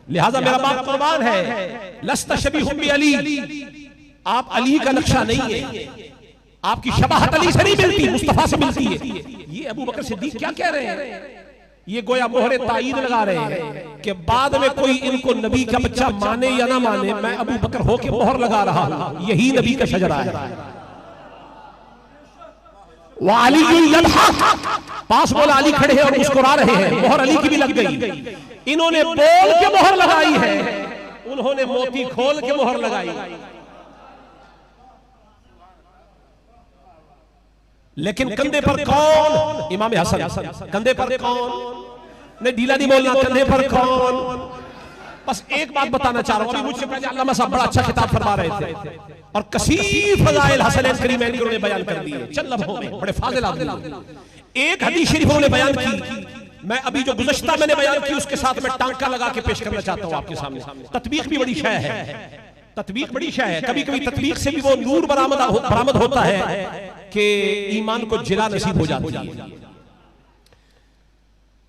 लिहाजा मेरा बाप कुर्बान है। लस्त शबीहुम बि अली, आप अली का नक्शा नहीं है, आपकी शबाहत अली से नहीं मिलती, मुस्तफा से मिलती है। ये अबू बकर सिद्दीक क्या कह रहे हैं? ये गोया मोहरे ताईद लगा रहे हैं कि बाद में कोई इनको नबी का बच्चा माने या ना माने, मैं अबू बकर होके मोहर लगा रहा हूं, यही नबी का शजरा है। पास बोला अली खड़े हैं और मुस्कुरा रहे हैं, मोहर अली की भी लग गई। इन्होंने बोल के मोहर लगाई है, उन्होंने मोती खोल के मोहर लगाई। लेकिन कंधे पर कौन? इमाम हसन। कंधे पर कौन? नहीं ढीला नहीं बोलना, कंधे पर कौन? बस एक बात बताना चाह रहा हूं, मुझसे पहले अल्लामा साहब बड़ा अच्छा खिताब फरमा रहे थे और कसीर फज़ाइल हसनैन करीमैन के उन्होंने बयान कर दिए चंद लम्हों में, बड़े फाज़िल आदमी। एक हदीस शरीफ उन्होंने बयान की, मैं अभी जो गुज़श्ता मैंने बयान की उसके साथ मैं टांका लगा के पेश करना चाहता हूं आपके सामने। तत्बीक भी बड़ी शय है, तत्बीक बड़ी शय है। कभी कभी तत्बीक से भी वो नूर बरामद होता है कि ईमान को जिला नसीब हो जाती है।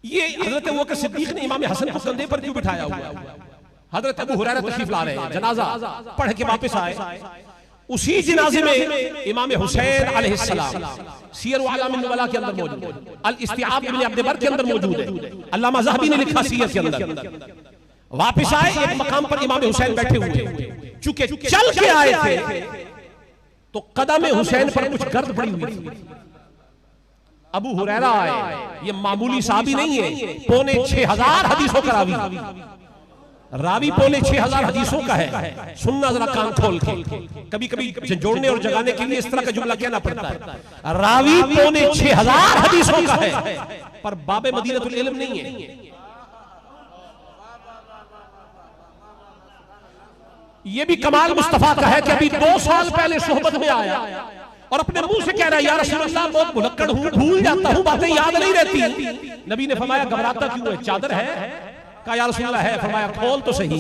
ये हजरत अबू बकर सिद्दीक ने इमाम हसन को कंधे पर क्यों बिठाया हुआ? हजरत अबू हुरैरा तशरीफ ला रहे हैं, जनाजा पढ़ के वापस आए, उसी जनाजे में इमाम हुसैन अलैहिस्सलाम सीयर व आलामिन नुबला के अंदर मौजूद है, अल इस्तिआब इब्न अब्द बर के अंदर मौजूद है, अल्लामा ज़हबी ने लिखा सीयर के अंदर। वापस आए, एक मकाम पर इमाम हुसैन बैठे हुए, चूंकि चल के आए थे तो कदम हुसैन पर कुछ गर्द पड़ी हुई थी। अबू हुरैरा आए, ये मामूली साहबी नहीं है, पौने 6000 हदीसों का रावी पौने 6000 हदीसों का है। सुनना जरा कान खोल के, कभी कभी जोड़ने और जगाने के लिए इस तरह का जुमला कहना पड़ता है। रावी पौने 6000 हदीसों का है, पर बाबे मदीनतुल इल्म नहीं है। ये भी कमाल मुस्तफा का है कि अभी 2 साल पहले सोहबत में आया और अपने मुंह से कह रहा है या रसूल अल्लाह, बहुत भुलक्कड़ हूं, भूल जाता हूं, बातें याद नहीं रहती। नबी ने फरमाया घबराता क्यों है? चादर है? कहा या रसूल अल्लाह है। फरमाया खोल तो सही।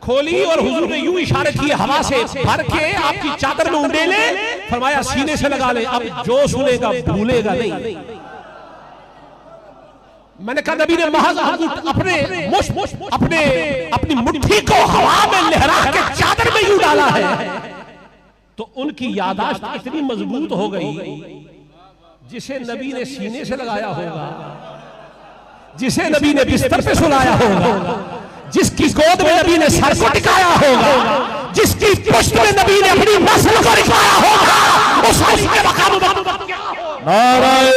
खोली और हुजूर ने यूं इशारे किए हवा से भर के आपकी चादर में उंडेले, फरमाया सीने से लगा ले, अब जो सुनेगा भूलेगा नहीं। मैंने कहा नबी ने महज अपनी मुट्ठी को हवा में लहरा के चादर में यूं डाला है तो उनकी यादाश्त इतनी मजबूत हो गई, जिसे नबी ने सीने से लगाया होगा, जिसे नबी ने बिस्तर पे सुलाया होगा, जिसकी गोद में नबी ने सर को टिकाया होगा, जिसकी पुश्त में नबी ने अपनी नस्ल को टिकाया होगा, उस अली के मकाम पर क्या हो? नाराए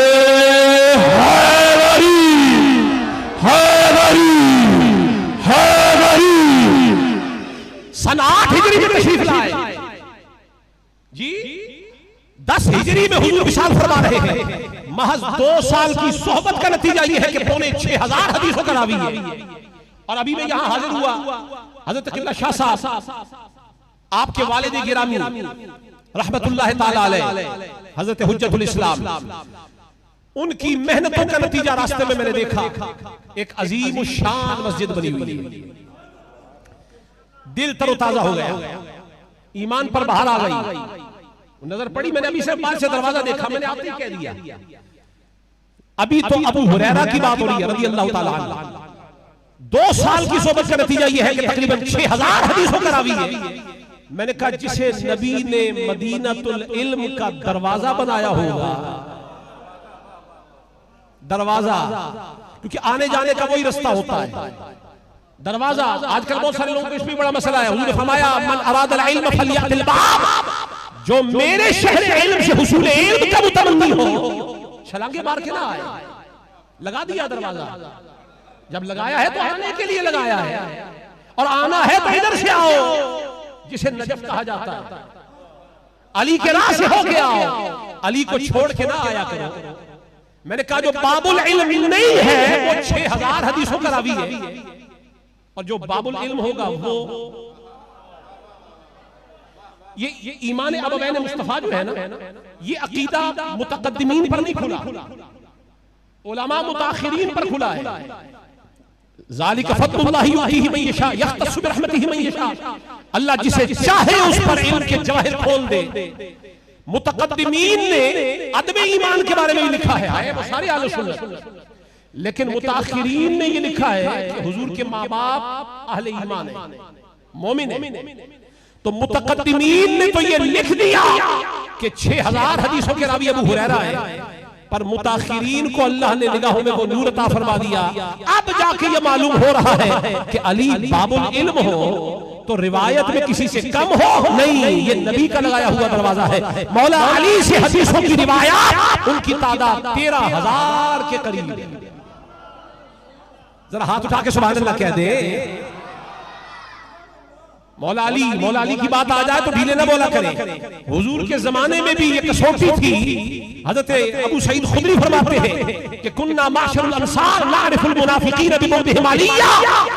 हैदरी हैदरी हैदरी। सन 8 हिजरी में तशरीफ लाए जी, 10 हिजरी में हुजूर विशाल फरमा रहे हैं। महज 2 साल की सोहबत का नतीजा यह है कि पौने 6000 हदीसों का रावी है। और अभी मैं यहां हाजिर हुआ, हजरत किबला शाह साहब आपके वालिद गिरामी रहमतुल्लाह ताला अलैह हजरत हुज्जतुल इस्लाम, उनकी मेहनतों का नतीजा रास्ते में मैंने देखा। एक अजीम शान मस्जिद बनी हुई है, दिल तरोताजा हो गया, ईमान पर बाहर आ गई। नजर पड़ी, मैंने अभी से बाहर से दरवाजा देखा, मैंने आपसे ही कह दिया। अभी तो अबू हुरैरा की बात हो रही है रज़ी अल्लाह ताला अन्हु। 2 साल की सोबत का नतीजा यह है कि तकरीबन 6000 हदीस होकर आई है। मैंने कहा जिसे नबी ने मदीनतुल इल्म का दरवाजा बनाया होगा, दरवाजा, क्योंकि आने जाने का वही रास्ता होता है, दरवाजा। आजकल बहुत सारे लोगों को इसमें बड़ा मसला है। हुजूर ने फरमाया मन अरादल इल्म फलियतिल बाब, जो मेरे शहर इल्म से हुसूल इल्म का मुतमन्नी हो, छलांगे मार के ना आए, लगा दिया दरवाजा। जब लगाया है तो आने के लिए लगाया है, और आना है तो इधर से आओ, जिसे नजफ कहा जाता है। अली के राह से हो के आओ, अली को छोड़ के ना आया करो। मैंने कहा जो बाबुल इल्म नहीं है वो 6000 हदीसों का रावी है, और जो बाबुल इल्म होगा वो ये ईमान अबवैन मुस्तफा जो है ना, ये अकीदा मुतकद्दिमीन पर नहीं खुला, उलमा मुताखिरीन पर खुला है। ज़ालिका फद्लुल्लाहि युतीहि मन यशा यख्तस्सु बिरहमतिहि मन यशा, अल्लाह जिसे चाहे उस पर इल्म के जवाहिर खोल दे। मुतकद्दिमीन ने अदब ईमान के बारे में लिखा है, वो सारे आले सुन्नत, लेकिन मुताखिरीन ने ये लिखा है कि हुजूर के माँ बाप अहले ईमान है, मोमिन है। तो मुतकद्दिमीन ने तो ये लिख दिया कि 6000 हदीसों के रावी अबू हुरैरा है, पर मुताखिरीन को अल्लाह ने निगाहों में वो नूर अता फरमा दिया। अब जाके ये मालूम हो रहा है कि अली बाबुल इल्म हो तो रिवायत में किसी से कम हो नहीं, ये नबी का लगाया हुआ दरवाजा है। मौला अली से हदीसों की रिवायत, उनकी तादाद 13000 के करीब है। जरा हाथ उठा के सुभान अल्लाह कह दे। मौला अली की बात आ जाए तो ढीले ना बोला करें। हुजूर के जमाने में भी ये कसौटी थी। हजरत अबू सईद खुदरी फरमाते हैं कि कुन्ना माशरुल अंसार नारिफुल मुनाफिकीन बिमुद्दिहिम अलिया,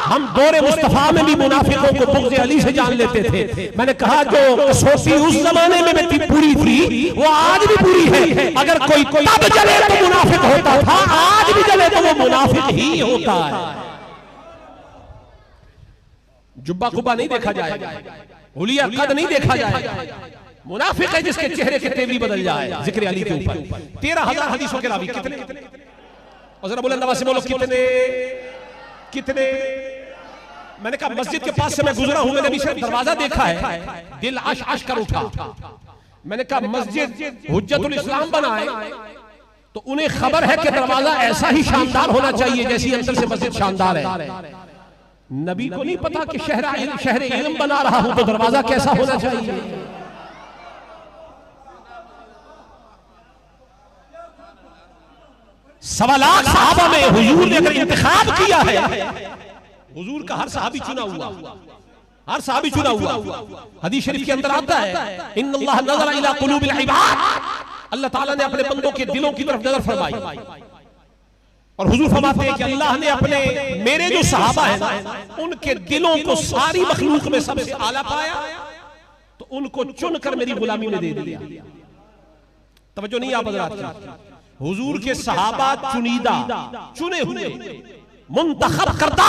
हम दौरे मुस्तफा में भी मुनाफिकों को बुग़्ज़ अली से जान लेते थे। मैंने कहा जो कसौटी उस जमाने में भी पूरी थी वो आज भी पूरी है। अगर कोई तब जले तो मुनाफिक होता था, आज भी जले तो वो मुनाफिक ही होता है। जुब्बा कुब्बा नहीं देखा जाएगा, हुलिया कद नहीं देखा जाएगा, मुनाफिक है जिसके चेहरे के तेवरी बदल जाए। जिक्र अली के ऊपर 13000 हदीसों के रावी कितने? और जरा बुलंद आवाज से बोलो कितने कितने? मैंने कहा मस्जिद के पास से मैं गुजरा हूं, मैंने अभी सिर्फ दरवाजा देखा है, दिल आश आश कर उठा। मैंने कहा मस्जिद हुज्जतुल इस्लाम बनाए तो उन्हें खबर है कि दरवाजा ऐसा ही शानदार होना चाहिए जैसी अंदर से मस्जिद शानदार है। नबी को नहीं पता कि शहर इल्म बना रहा हूं तो दरवाजा कैसा होना चाहिए। सवा लाख सहाबा में हुजूर ने अगर इंतखाब किया है, हुजूर का हर सहाबी चुना हुआ, हर सहाबी चुना हुआ। हदीस शरीफ के अंदर आता है इन्नल्लाह नज़रा इला कुलूबिल इबाद, अल्लाह ताला ने अपने बंदों के दिलों की तरफ नजर फरमाई। और हुजूर फरमाते हैं कि अल्लाह ने अपने मेरे जो सहाबा है ना, उनके दिलों को सारी मखलूक में सबसे आला पाया, तो उनको चुनकर मेरी गुलामी में दे दिया। तवज्जो नहीं आप हज़रात, हुजूर के सहाबा चुनीदा, चुने हुए, मुंतखब करदा,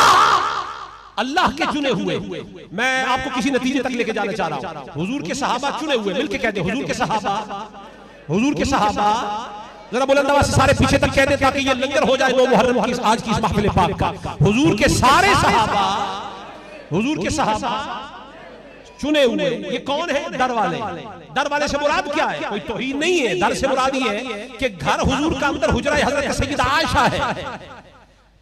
अल्लाह के चुने हुए। मैं आपको किसी नतीजे तक लेके जाना चाह रहा हूं। हुजूर के सहाबा चुने हुए, मिलके कहते हैं हुजूर के सहाबा, हुजूर के सहाबा। जरा बुलंद आवाज से सारे पीछे तक कह दे ताकि ये लंगर हो जाए 9 मुहर्रम की आज की इस महफिल पाक का। हुजूर के सारे सहाबा, हुजूर के सहाबा चुने हुए। ये कौन है? दर वाले। दर वाले से मुराद क्या है? कोई तौहीद नहीं है। दर से मुराद ये है कि घर हुजूर का अंदर हुजरा हजरत सैयदा आयशा है।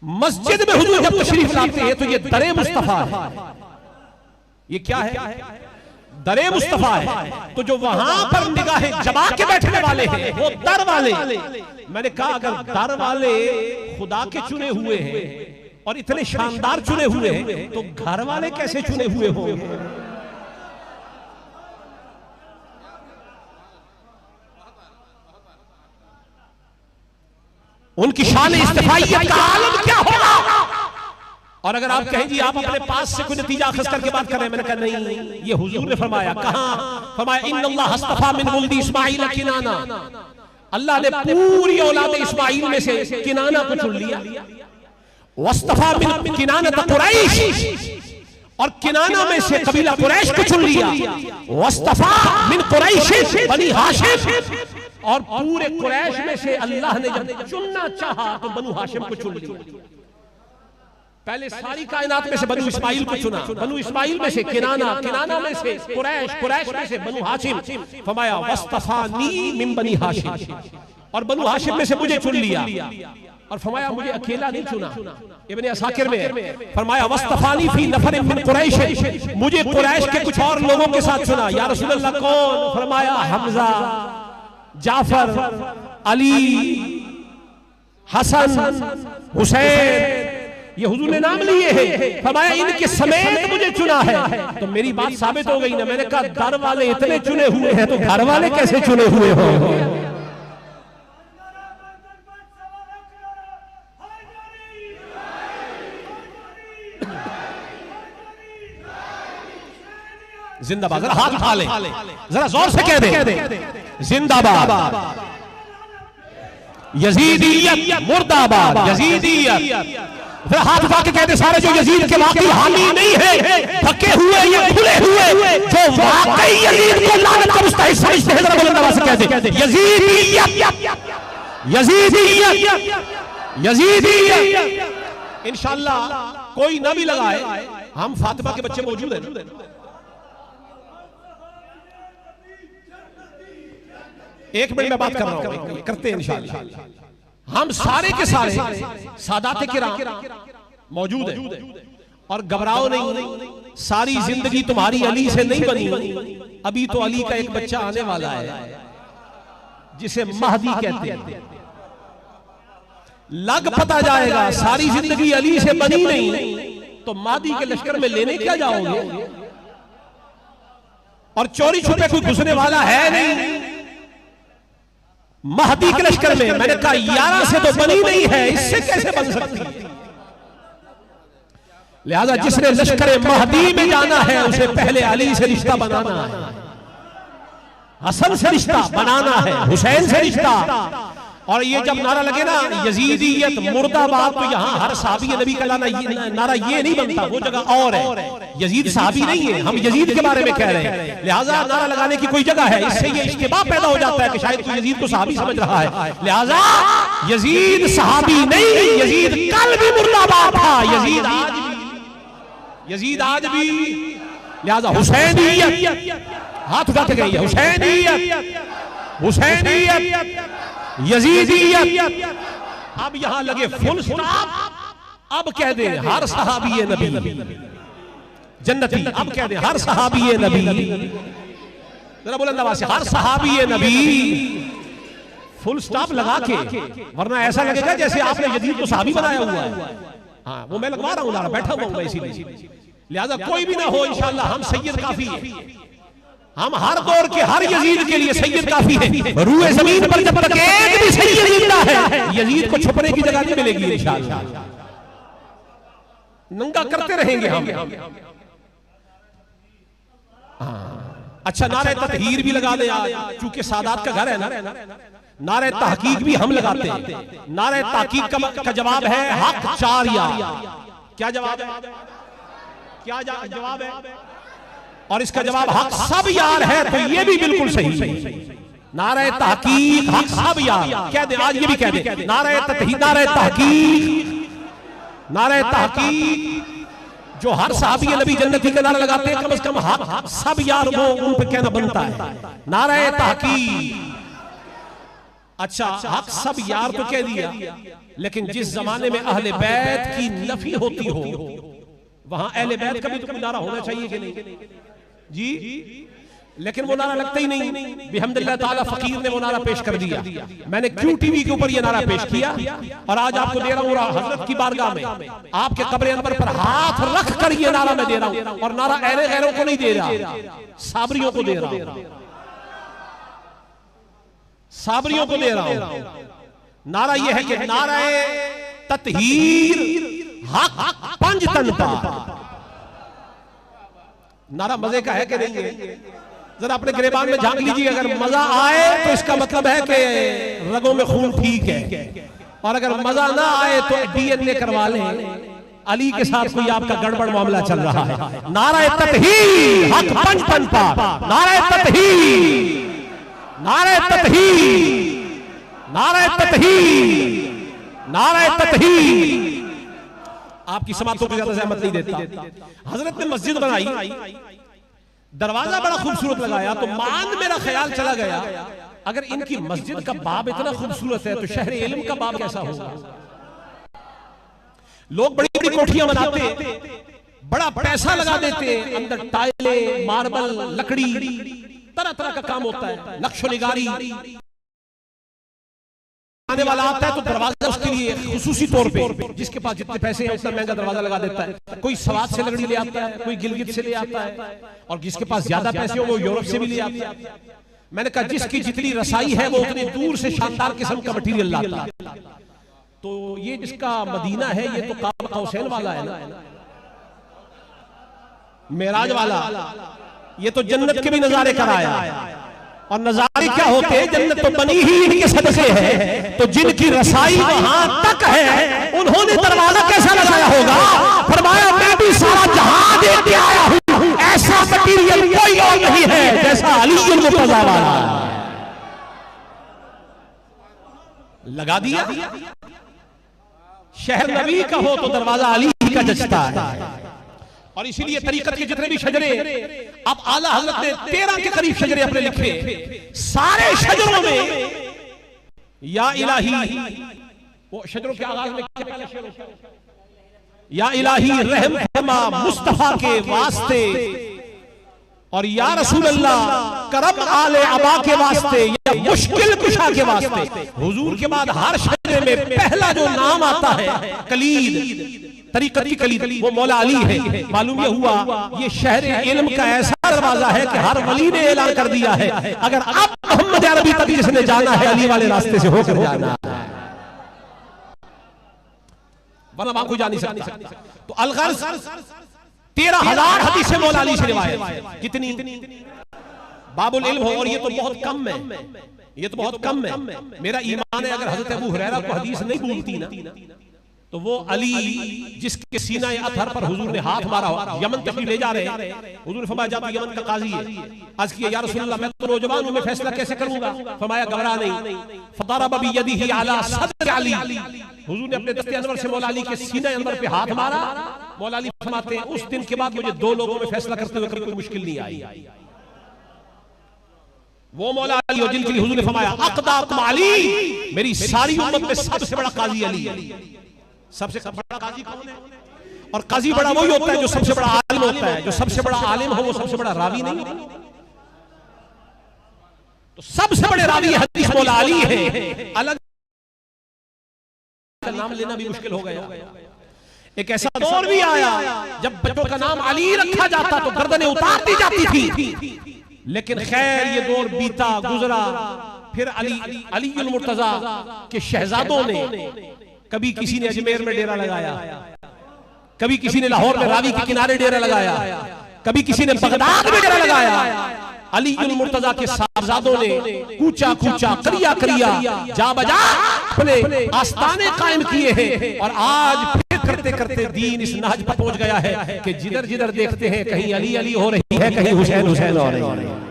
मस्जिद में हुजूर जब तशरीफ लाते हैं तो ये दरे मुस्तफा है। ये क्या है? दरे मुस्तफा है। तो जो वहां पर निगाहें जमा के बैठने वाले हैं वो दर वाले। मैंने कहा अगर दर वाले खुदा के चुने हुए हैं और इतने शानदार चुने हुए हैं तो घर वाले कैसे चुने हुए होंगे? उनकी शान इस्तिफाइयत का आलम क्या होगा? और अगर आप कहें जी आप अपने पास से कोई नतीजा अखज़ करके बात कर रहे हैं, मैंने कहा नहीं, ये हुजूर ने फरमाया। कहां फरमाया? इन्नल्लाह हस्तफा मिन वुल्दी इस्माइल किनाना, अल्लाह ने पूरी औलाद इस्माइल में से किनाना को चुन लिया। वस्तफा मिन किनाना कुरैश, और किनाना में से कबीला कुरैश को चुन लिया। वस्तफा मिन कुरैश बनी हाशिम, और पूरे कुरैश में से अल्लाह ने जब चुनना चाहा तो बनु हाशिम को चुन लिया। पहले सारी कायनात में से बनु इस्माइल को चुना, बनु इस्माइल में से किनाना, किनाना में से कुरैश, कुरैश में से बनु हाशिम। फरमाया वस्तफानी मिन बनी हाशिम, और बनु हाशिम में से मुझे चुन लिया। और फरमाया मुझे अकेला नहीं चुना, इब्ने असाकिर में फरमाया वस्तफानी फी नफर मिन कुरैश, मुझे कुरैश के कुछ और लोगों के साथ चुना। या रसूल अल्लाह कौन? फरमाया हमजा, जाफर, अली, हसन, हुसैन, ये हुजूर ने नाम लिए हैं। फरमाया इनके समेत मुझे चुना है। तो मेरी बात साबित हो गई ना। मैंने कहा दर वाले इतने चुने हुए हैं तो घर वाले कैसे चुने हुए हो? जिंदाबाद, जरा हाथ उठा ले, जरा जोर से कह दे जिंदाबाद, यजीदियत मुर्दाबाद, यजीदियत। फिर हाथ उठा के कहते सारे जो यजीद के वाकई हामी नहीं है, थके हुए या खुले हुए, जो वाकई यजीद को लानत का मुस्तहिक समझते हैं, जरा बुलंद आवाज से कहते यजीदियत, यजीदियत, यजीदियत। इंशाअल्लाह कोई ना भी लगाए, हम फातिमा के बच्चे मौजूद हैं। एक मिनट में बात कर रहा हूं, करते हैं इंशाअल्लाह। हम सारे के सारे सादाते किराम मौजूद हैं, और घबराओ नहीं, सारी जिंदगी तुम्हारी अली से नहीं बनी। अभी तो अली का एक बच्चा आने वाला है जिसे महदी कहते हैं। लग पता जाएगा सारी जिंदगी अली से बनी नहीं तो महदी के लश्कर में लेने क्या जाओगे? और चोरी छुपे कोई घुसने वाला है नहीं महदी के लश्कर में। मैंने कहा 11 से तो बनी नहीं है, इससे कैसे बन सकती है? लिहाजा जिसने लश्कर महदी में जाना है उसे पहले अली से रिश्ता बनाना है, हसन से रिश्ता बनाना है, हुसैन से रिश्ता। और ये जब नारा लगे ना यजीदियत मुर्दाबाद, तो यहाँ हर सहाबी नबी का नारा ये नहीं बनता, वो जगह और है। यजीद सहाबी नहीं है, हम यजीद के बारे में कह रहे हैं। लिहाजा नारा लगाने की कोई जगह है, इससे ये इश्तिबाह पैदा हो जाता है कि शायद कोई यजीद को सहाबी समझ रहा है। लिहाजा यजीद सहाबी नहीं, यजीद कल भी मुर्दाबाद था, यजीद आज भी, यजीद आज भी। लिहाजा हुसैनियत, हाथ उठा के गई, हुसैनियत, हुसैनियत, यजीदियत। अब यहां लगे फुल स्टॉप। अब कह दे हर सहाबी नबी जन्नती, अब कह दे हर सहाबी नबी, जरा बुलंद आवाज से, हर सहाबी नबी, फुल स्टॉप लगा के। वरना ऐसा लगेगा जैसे आपने यजीद को सहाबी बनाया हुआ है। हाँ, वो मैं लगवा रहा हूं, नारा बैठा हुआ हूं इसीलिए। लिहाजा कोई भी ना हो, इंशाअल्लाह हम सैयद काफी है। हम हर दौर के हर यजीद के लिए सैयद काफी है। रूए जमीन पर जब तक एक भी सैयद जिंदा है, यजीद को छुपने की जगह नहीं मिलेगी इंशाअल्लाह। नंगा करते रहेंगे हम। अच्छा, नारे ततहीर भी लगा दे, चूंकि सादात का घर है ना। नारे तहकीक भी हम लगाते हैं। नारे तहकीक का जवाब है हक 4 यार। क्या जवाब है? क्या जवाब है? और इसका जवाब हक सब यार है, तो ये भी बिल्कुल सही। नारे तहकीक हक सब यार कह दे, आज ये भी कह दे, नारे तहकीक, नारे तहकीक, नारे तहकीक। जो हर सहाबी नबी जन्नती का नारा लगाते हैं, कम से कम हक सब यार वो उन पे कहना बनता है, नारे तहकीक। अच्छा, हक सब यार तो कह दिया, लेकिन जिस जमाने में अहले बैत की नफी होती हो, वहां अहले बैत का भी तो नारा होना चाहिए कि नहीं जी? लेकिन वो नारा लगता ही नहीं। बिहम्दिल्लाह ताला फकीर ने वो नारा पेश कर दिया। मैंने क्यों टीवी के ऊपर ये नारा पेश किया, और आज आपको दे रहा हूं हजरत की बारगाह में, आपके कब्र अनवर पर हाथ रख कर ये नारा मैं दे रहा हूं। और नारा अहले गैरों को नहीं दे रहा, साबरियों को दे रहा हूं, साबरियों को दे रहा हूं। नारा यह है कि नाराए ततहीर हक पंज तन पार। नारा मजे का है कि नहीं है? जरा अपने गिरेबान में झांक लीजिए। अगर मजा आए तो इसका मतलब है कि रगों में खून ठीक है, और अगर मजा ना आए तो DNA करवा लें। अली के साथ कोई आपका गड़बड़ मामला चल रहा है। नारा तत्हीर, हक पंज तन पार। नारा तत्हीर, नारा तत्हीर, नारा तत्हीर, नारा तत्हीर। आपकी समातों को ज्यादा सहमत नहीं देता। हजरत ने मस्जिद बनाई, दरवाजा बड़ा खूबसूरत लगाया, तो मान मेरा ख्याल चला गया, अगर इनकी मस्जिद का बाब इतना खूबसूरत है तो शहर इल्म का बाब कैसा होगा? लोग बड़ी बड़ी कोठियां बनाते, बड़ा पैसा लगा देते, अंदर टाइले, मार्बल, लकड़ी, तरह तरह का काम होता है, नक्शो निगारी। आने वाला आता है तो दरवाजा उसके लिए खुसूसी तौर पे, जिसके पास जितने पैसे हैं उतना महंगा दरवाजा लगा देता है। कोई सवात से लकड़ी ले आता है, कोई गिलगित से ले आता है, और जिसके पास ज्यादा पैसे हो वो यूरोप से भी ले आता है। मैंने कहा जिसकी जितनी रसाई है वो उतनी दूर से शानदार किस्म का मटीरियल लाता है। तो ये जिसका मदीना है ये तो काब कौसैन वाला है ना, मेराज वाला, ये तो जन्नत के भी नजारे कराया। और नजारे क्या होते हैं? जन्नत तो बनी ही इनके सदके है, तो जिनकी रसाई वहां तक है उन्होंने दरवाजा कैसा लगाया होगा? फरमाया मैं भी सारा जहां दे के आया हूं, ऐसा मटीरियल कोई और नहीं है जैसा अली मुर्तजा वाला। लगा दिया। शहर नबी का हो तो दरवाजा अली का जचता है। और इसीलिए तरीकत के जितने भी शजरे, अब आला हजरत ने 13 के करीब शजरे अपने लिखे, सारे शजरों में या इलाही, वो शजरों के आगाज में क्या पहला शेर होता है? या इलाही रहम फरमा मुस्तफा के वास्ते, और या रसूल अल्लाह करम आले अबा के वास्ते, या मुश्किल कुशा के वास्ते। हुजूर के बाद हर शजरे में पहला जो नाम आता है कलीद, तरीकत की कलीद, वो मौला अली है। मालूम ये हुआ ये शहर इल्म का ऐसा दरवाजा है कि हर वली ने ऐलान कर दिया है, अगर अब मोहम्मद अरबी तक जिसने जाना है अली वाले रास्ते से होकर जाना है, वरना वहां कोई जा नहीं सकता। तो अलगर्ज 13,000 हदीसें मौला अली से रिवायत। कितनी? बाबुल इल्म हो, और ये तो बहुत कम है, ये तो बहुत कम है। मेरा ईमान है अगर हजरत अबू हुरैरा को हदीस नहीं भूलती ना, तो वो अली जिसके सीना अतहर पर हुजूर ने हाथ मारा हो, यमन तशरीफ ले जा रहे हैं, हुजूर ने फरमाया जाता यमन का काजी है। आज किया या रसूल अल्लाह मैं तो नौजवान हूं, मैं फैसला कैसे करूंगा? फरमाया घबरा नहीं। फदरब बियदिही अला सद्र अली, हुजूर ने अपने दस्ते अनवर से मौला अली के सीने अनवर पे हाथ मारा। मौला अली फरमाते हैं उस दिन के बाद मुझे 2 लोगों में फैसला करते हुए कभी कोई मुश्किल नहीं आई। वो मौला अली और जिनके लिए हुजूर ने फरमाया अक़दाकुम अली, मेरी सारी उम्मत में सबसे बड़ा काजी अली है। सबसे बड़ा काजी कौन है? और काजी बड़ा वही होता है जो सबसे बड़ा आलिम होता है। जो सबसे बड़ा आलिम हो वो सबसे बड़ा रावी नहीं। तो सबसे बड़े रावी हदीस मौला अली है। अलग नाम लेना भी मुश्किल हो गया। एक ऐसा दौर भी आया जब बच्चों का नाम अली रखा जाता तो गर्दनें उतार दी जाती थी, लेकिन खैर ये दौर बीता गुजरा। फिर अली मुर्तजा के शहजादों ने, कभी किसी ने अजमेर में डेरा लगाया, कभी किसी ने लाहौर में रावी के किनारे डेरा लगाया, कभी किसी ने बगदाद में डेरा लगाया। अली मुर्तजा के साहबजादों ने कूचा कूचा करिया करिया जा बजा अपने आस्ताने कायम किए हैं। और आज फिर करते करते दीन इस नहज पर पहुंच गया है कि जिधर जिधर देखते हैं कहीं अली अली हो रही है, कहीं हुसैन हुसैन हो रही है।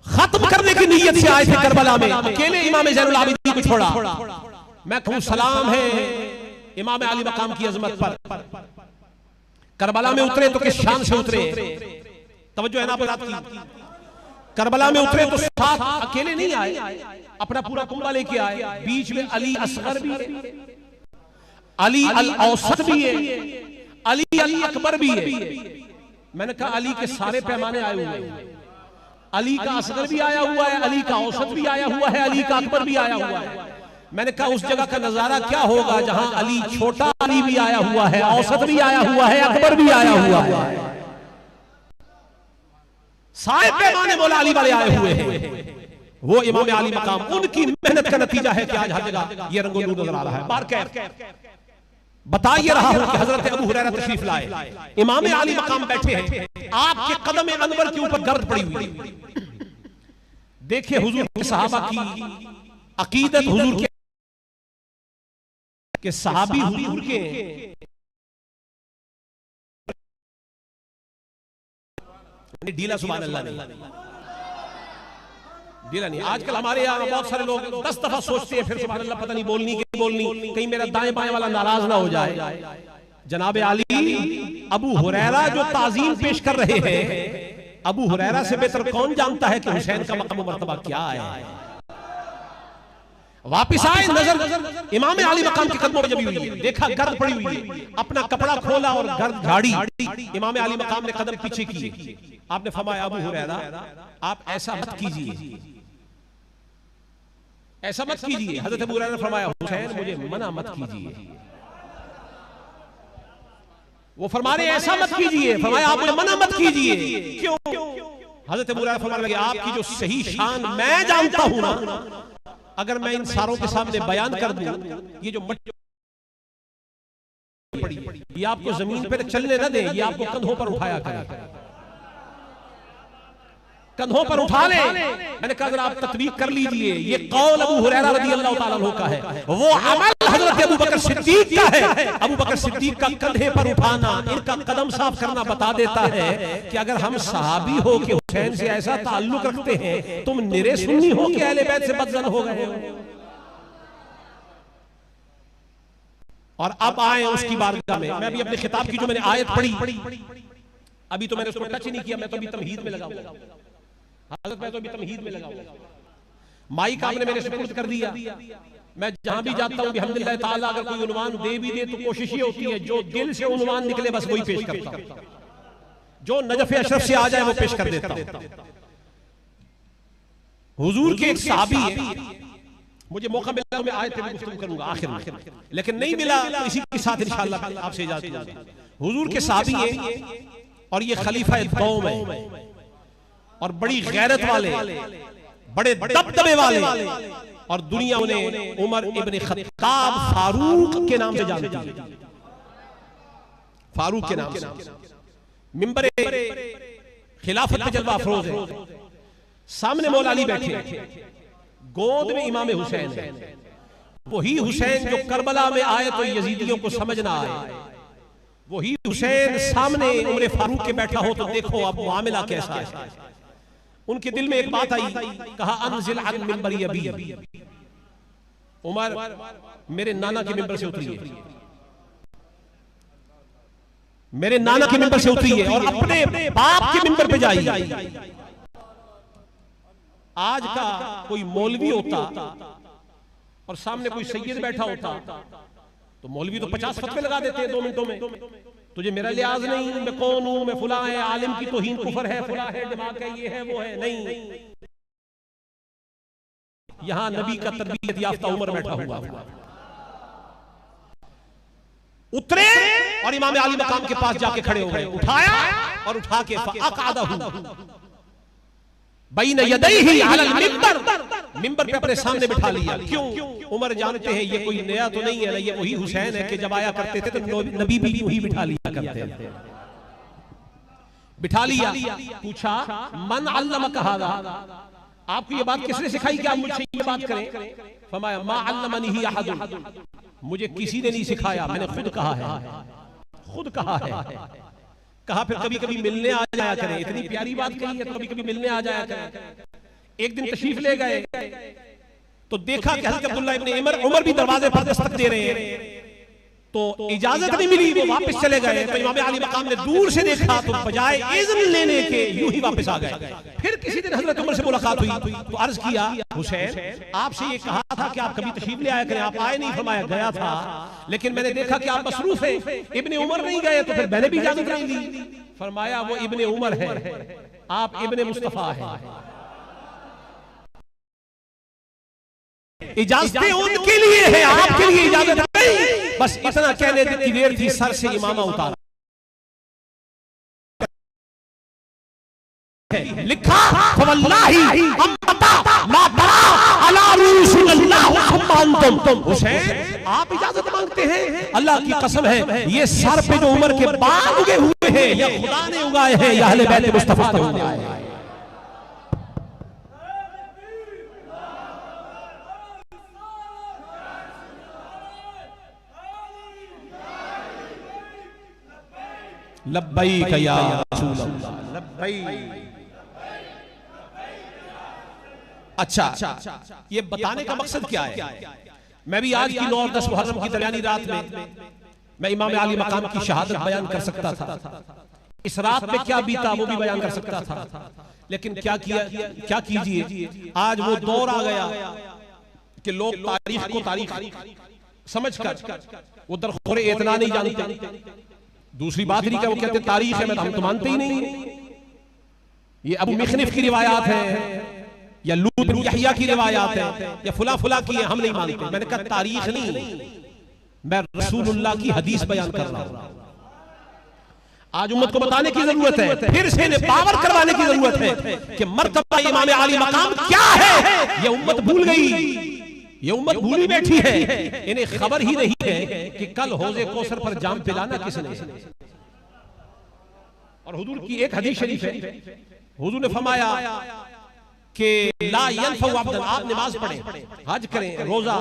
खत्म करने की नीयत से आए थे करबला में, अकेले इमाम ज़ैनुल आबिदीन को छोड़ा। मैं कहूं सलाम है इमाम अली मकाम की अजमत पर। करबला में उतरे तो किस शान से उतरे, तवज्जो है ना बात की। करबला में उतरे तो साथ अकेले नहीं आए, अपना पूरा कुंबा लेके आए। बीच में अली असगर भी है, अली अल औसत भी है, अली अल अकबर भी है। मैंने कहा अली के सारे पैमाने आए हुए हैं। अली का असगर भी आया हुआ है, अली का औसत भी आया हुआ है, अली का अकबर भी आया हुआ है। मैंने कहा उस जगह का नजारा क्या होगा जहां अली छोटा अली भी आया हुआ है, औसत भी आया हुआ है, अकबर भी आया हुआ है। सारे पैमाने मौला अली वाले आए हुए हैं। वो इमाम आली मकाम, उनकी मेहनत का नतीजा है कि आज हर जगह ये रंगो नूर नजर आ रहा है। बार बता ये रहा हूं कि हजरत अबू हुरैरा तशरीफ लाए, इमाम आली मकाम बैठे हैं, आपके कदम अनवर के ऊपर गर्द पड़ी हुई। देखिए हुजूर के सहाबा की अकीदत, हुजूर के सहाबी हुजूर के ढीला, सुभान अल्लाह नहीं ढीला नहीं। आजकल हमारे यहाँ बहुत सारे लोग 10 दफा सोचते हैं, फिर सुभान अल्लाह पता नहीं बोलनी कि बोलनी, कहीं मेरा दाएं बाएं वाला नाराज ना हो जाए। जनाब आली अबू हुरैरा जो ताजीम पेश कर रहे हैं, अबू हुरैरा से बेहतर कौन जानता है कि हुसैन का मकाम मर्तबा क्या है। वापिस आए, नजर इमाम आली मकाम के कदमों पर जमी हुई है, देखा गर्द पड़ी हुई है, अपना कपड़ा खोला और गर्द झाड़ी। इमाम आली मकाम ने कदम पीछे किए। आपने फरमाया अबू हुरैरा आप ऐसा मत कीजिए, ऐसा मत कीजिए। हजरत अबू हुरैरा ने फरमाया हुसैन मुझे मना मत कीजिए। वो फरमा रहे ऐसा मत कीजिए, फरमाया आप मुझे मना मत कीजिए। क्यों? हजरत अबू हुरैरा फरमाने लगे आपकी जो सही शान मैं जानता हूं ना, अगर मैं इन सारों के सामने बयान कर दूं, ये जो मट्टी पड़ी ये आपको जमीन पर चलने न दे, ये आपको कंधों पर उठाया करे, कंधों पर उठा ले। मैंने कहा अगर आप तत्वीक कर लीजिए, ये कौल अबू हुरैरा रज़ियल्लाहु ताला अन्हु का है, वो अमल हजरत अबू बकर सिद्दीक का है। अबू बकर सिद्दीक का कंधे पर उठाना, इनका कदम साफ करना बता देता है कि अगर हम सहाबी हो के हुसैन से ऐसा ताल्लुक रखते हैं, तुम निरे सुन्नी हो के अहले बैत से बदजन हो गए हो। और अब आए उसकी बारगाह में। मैं अभी अपने खिताब की जो मैंने आयत पढ़ी, अभी तो मैंने उसको टच नहीं किया, मैं तो अभी तमहीद में लगा हूं। हालत मैं तो अभी तमहीद में लगा हूं। माइक आपने मेरे सुपुर्द कर दिया। मैं जहां भी जाता हूं अल्हम्दुलिल्लाह ताला अगर कोई उन्वान दे भी दे तो कोशिश ये होती है जो दिल से उन्वान निकले बस वही पेश करता हूं, जो नजफ अशरफ से आ जाए वो पेश कर देता हूं। हुजूर के एक सहाबी है, मुझे मौका मिला तो मैं आयत पे गुफ्तगू करूंगा आखिर में, लेकिन नहीं मिला तो इसी के साथ इंशाअल्लाह आपसे इजाजत दूंगा। हुजूर के सहाबी है और ये खलीफा दौम है और बड़ी गैरत वाले, बड़े दबदबे वाले, और दुनिया उन्हें उमर इब्न खत्ताब फारूक के नाम से जानती है। फारूक के नाम से मिंबर खिलाफत पे जलवा अफरोज है। सामने मौला अली बैठे, गोद में इमाम हुसैन है। वही हुसैन जो करबला में आए तो यजीदियों को समझ ना आए, वही हुसैन सामने उमर फारूक के बैठा हो तो देखो अब मामला कैसा है। उनके दिल में एक बात आई, कहा अनजिल अन मिंबरी अबी, उमर मेरे नाना के मिंबर से उतरिए, मेरे नाना के मिंबर से उतरिए और अपने बाप के मिंबर पे जाइए। आज का कोई मौलवी होता और सामने कोई सैयद बैठा होता तो मौलवी तो 50 फतवे लगा देते हैं 2 मिनटों में। तुझे मेरा लिहाज नहीं, मैं कौन हूं, मैं फुला है, आलिम की तौहीन कुफर है, फुला है, दिमाग है, ये है वो है। नहीं, यहां नबी का तरबियत याफ्ता उमर बैठा हुआ उतरे और इमाम आली मकाम के पास जाके खड़े हो गए, उठाया और उठा के बैन यदैहि अलल मिंबर, मिंबर पे अपने सामने बिठा लिया। क्यों? उमर जानते हैं ये कोई नया तो नहीं है ना, ये वही हुसैन है कि जब आया करते थे तो नबी भी वही बिठा लिया करते थे। बिठा लिया, पूछा मन अल्लमक हादा, आपको ये बात किसने सिखाई कि आप मुझसे ये बात करें? फरमाया मा अल्लमनी अहद, मुझे किसी ने नहीं सिखाया, मैंने खुद कहा है, खुद कहा है। कहा फिर कभी कभी मिलने आ जाया करें, इतनी प्यारी बात कही है तो कभी कभी मिलने आ जाया करें। एक दिन तशरीफ ले गए तो देखा कि हज़रत अब्दुल्लाह इब्न उमर भी दरवाजे पर दस्तक दे रहे हैं, तो इजाजत नहीं मिली, वो वापस चले गए। तो इमाम आली मकाम ने दूर से देखा तो बजाय इज़्न लेने के यूं ही वापस आ गए। फिर किसी दिन हज़रत उमर से मुलाकात हुई तो अर्ज किया हुसैन आपसे ये कहा था कि आप कभी तशरीफ ले आया करें, आप आए नहीं। फरमाया गया था लेकिन मैंने देखा कि आप मसरूफ हैं, इब्ने उमर नहीं गए तो फिर मैंने भी इजाजत नहीं ली। फरमाया वो इब्ने उमर है, आप इब्ने मुस्तफा हैं, इजाजतें उनके लिए है, आपके लिए इजाजत नहीं। बस इतना कहने की देर थी, सर से इमामा उतारा, लिखा वल्लाही हम बता मा तरा अला रसूलिल्लाह सुम्मा अंतुम। हुसैन आप इजाजत मांगते हैं? अल्लाह की कसम है ये सर पे जो उम्र के बाद उगे हुए हैं या खुदा ने उगाए हैं या अहले बैत मुस्तफा ने उगाए हैं। लब्बैक या रसूल अल्लाह, लब्बैक। अच्छा, ये बताने का मकसद क्या है? मैं भी आज की 9 और 10 मुहर्रम की दरमियानी रात में मैं इमाम आली मकाम की शहादत बयान कर सकता था। इस रात में क्या बीता वो भी बयान कर सकता था, लेकिन क्या किया, क्या कीजिए, आज वो दौर आ गया कि लोग तारीख को तारीख समझकर वो दरखोरे इतना नहीं जानते। दूसरी बात नहीं क्या वो कहते तारीख है, हम तो मानते ही नहीं। ये अबू मिखनिफ की रिवायात है या लूत बिन यहया की रिवायात है या फुला फुला की है, हम नहीं मानते। मैंने कहा तारीख नहीं, मैं रसूलुल्लाह की हदीस बयान कर रहा हूं। आज उम्मत को बताने की जरूरत है, फिर से इन्हें पावर करवाने की जरूरत है कि मर्तबा इमाम आली मकाम क्या है। ये उम्मत भूल गई, ये उम्मत भूली बैठी है। इन्हें खबर ही नहीं है कि कल हौजे कौसर पर जाम पिलाना किसने। और हुजूर की एक हदीस शरीफ है, हुजूर ने फरमाया कि ला यनफउ अब्दन, आप नमाज पढ़ें, हज करें, रोजा,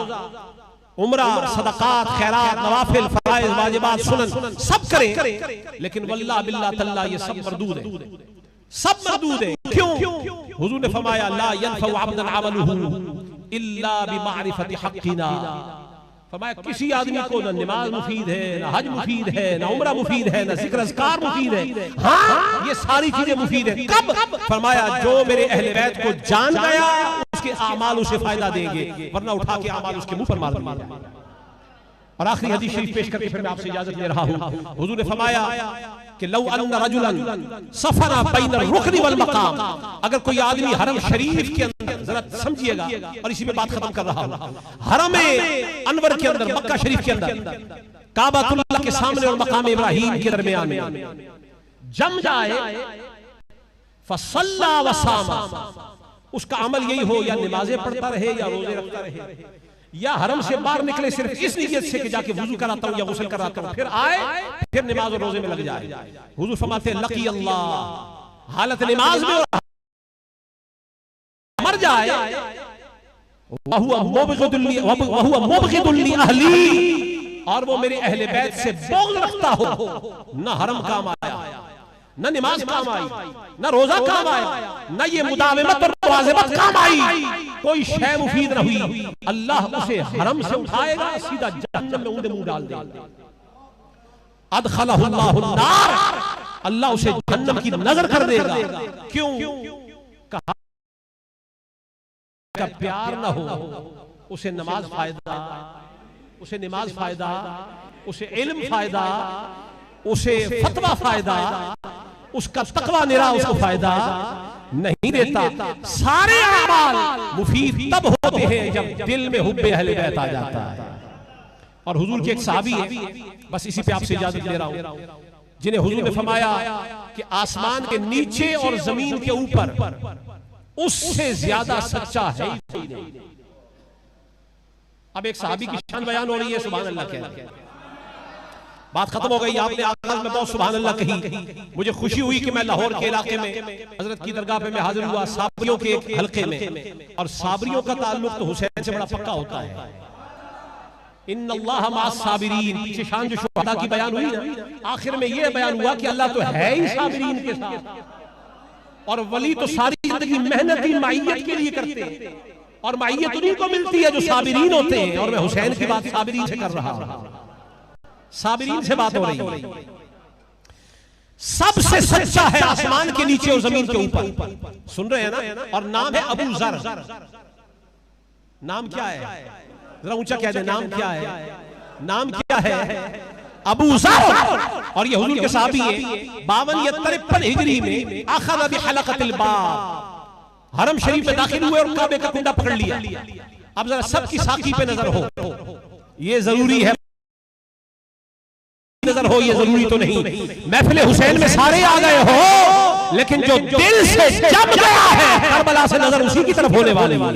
उम्रा, सदकात, खैरात, नवाफिल, फराइज, वाजिबात, सुनन सब करें, लेकिन वल्लाह बिल्लाह तल्ला ये सब मरदूद है, सब मरदूद है। क्यों? हुजूर ने फरमाया ला यनफउ अब्दन अमलुहु इल्ला बिमारिफति हक़्क़िना। फरमाया किसी आदमी को ना नमाज मुफीद है, ना हज मुफीद है, ना उम्रा मुफीद है, ना जिक्र अज़कार मुफीद है। हाँ, ये सारी चीजें मुफीद है। कब? फरमाया जो मेरे अहले बैत को जान गया उसके आमाल उसे फायदा देंगे, वरना उठा के आमाल उसके मुंह पर मार देंगे। और आखिरी हदीस शरीफ पेश करके फिर मैं आपसे इजाजत ले रहा हूं। हुजूर ने फरमाया कि लौ अन्न रजुलन सफरा बैन रुकन वल मकाम, अगर कोई आदमी हरम शरीफ के अंदर, जरा समझिएगा और इसी पे बात खत्म कर रहा हूं, हरम अनवर के अंदर, मक्का शरीफ के अंदर, काबातुल्लाह के सामने और मकाम इब्राहिम के दरमियान में जम जाए, फसल्ला वसामा, उसका अमल यही हो या नमाजें पढ़ता रहे या रोजे रखता रहे, या हरम से बाहर निकले सिर्फ इस नियत से कि जाके वुजू कराता हूं या गुस्ल कराता हूं, फिर आए, फिर नमाज और रोजे में लग जाए। हुजूर फरमाते हैं लकी अल्लाह, हालत नमाज में और मर जाए, वहुवा मुबग़िदुन ली अहली, और वो मेरे अहले बैत से बुग़्ज़ रखता हो, ना हरम काम आया, न नमाज काम आई, न रोजा काम आया, न ये मुदावमत और मुवाज़बत काम आई, कोई शय मुफीद न हुई, अल्लाह उसे हरम से उठाएगा, सीधा जहन्नम में ऊंधे मुंह डाल देगा। अदखलहुल्लाहु अन्नार, अल्लाह उसे जहन्नम की नजर कर देगा। क्यों? कहा का प्यार न हो, उसे नमाज फायदा, उसे नमाज फायदा, उसे इल्म फायदा, उसे फतवा फायदा, उसका तकवा निरा उसको फायदा नहीं देता। सारे अमाल मुफीद तब होते हैं जब दिल में हुब्बे अहले बैत आ जाता है। और हुजूर के एक सहाबी है, बस इसी पे आपसे इजाजत ले रहा हूं, जिन्हें हुजूर ने फरमाया कि आसमान के नीचे और जमीन के ऊपर उससे ज्यादा सच्चा है ही नहीं। अब एक सहाबी की शान बयान हो रही है, सुभान अल्लाह कह, बात खत्म हो गई। आपने आगाज में बहुत सुभान अल्लाह कही, मुझे खुशी हुई कि मैं लाहौर के इलाके में हजरत की दरगाह पे मैं हाजिर हुआ, साबरियों के एक हलके में, और साबरियों का ताल्लुक तो हुसैन से बड़ा पक्का होता है। इन्नल्लाह मअस साबिरीन, पीछे शान जो शुहदा की बयान हुई ना, आखिर में यह बयान हुआ कि अल्लाह तो है ही साबिरीन के साथ, और वली तो सारी जिंदगी मेहनत ही माइयत के लिए करते हैं, और माइयत उन्हीं को मिलती है जो साबिरीन होते हैं। और मैं हुसैन की बात साबिरीन से कर रहा हूं, साबिरीन से बात हो रही है। सबसे सच्चा है आसमान के नीचे और जमीन के ऊपर, सुन रहे हैं ना? और नाम है अबू जर। नाम क्या है? जरा ऊंचा कह दे, नाम क्या है? नाम क्या है? अबू जर। और ये हुजूर के सहाबी है। 52 या 53 हिजरी में अखज़ बिहलक़तिल बाब, हरम शरीफ में दाखिल हुए और काबे का कुंडा पकड़ लिया। अब जरा सबकी साकी पे नजर हो, ये जरूरी है, नजर हो, ये जरूरी तो नहीं। महफिल हुसैन में सारे आ गए हो, लेकिन जो दिल से जम गया है करबला करबला से नजर उसी की तरफ होने वाली है।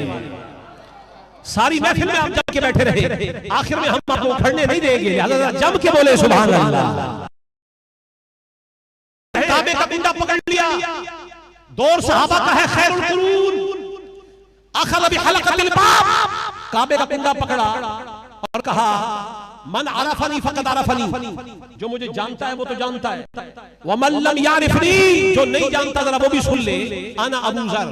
सारी महफिल में आप जम के बैठे रहे, आखिर में हम आपको उखड़ने नहीं देंगे, लिहाजा जम के बोले सुभान अल्लाह। काबे का कुंडा पकड़ लिया, दौर सहाबा का है खैरुल कुरून, अखल बिहलकतिल बाब, काबे का कुंडा पकड़ा और कहा मन अरफनी फकद अरफनी, जो मुझे जानता है वो तो जानता है, व मन लम यारिफनी, जो नहीं जानता जरा वो भी सुन ले, अना अबू ज़र,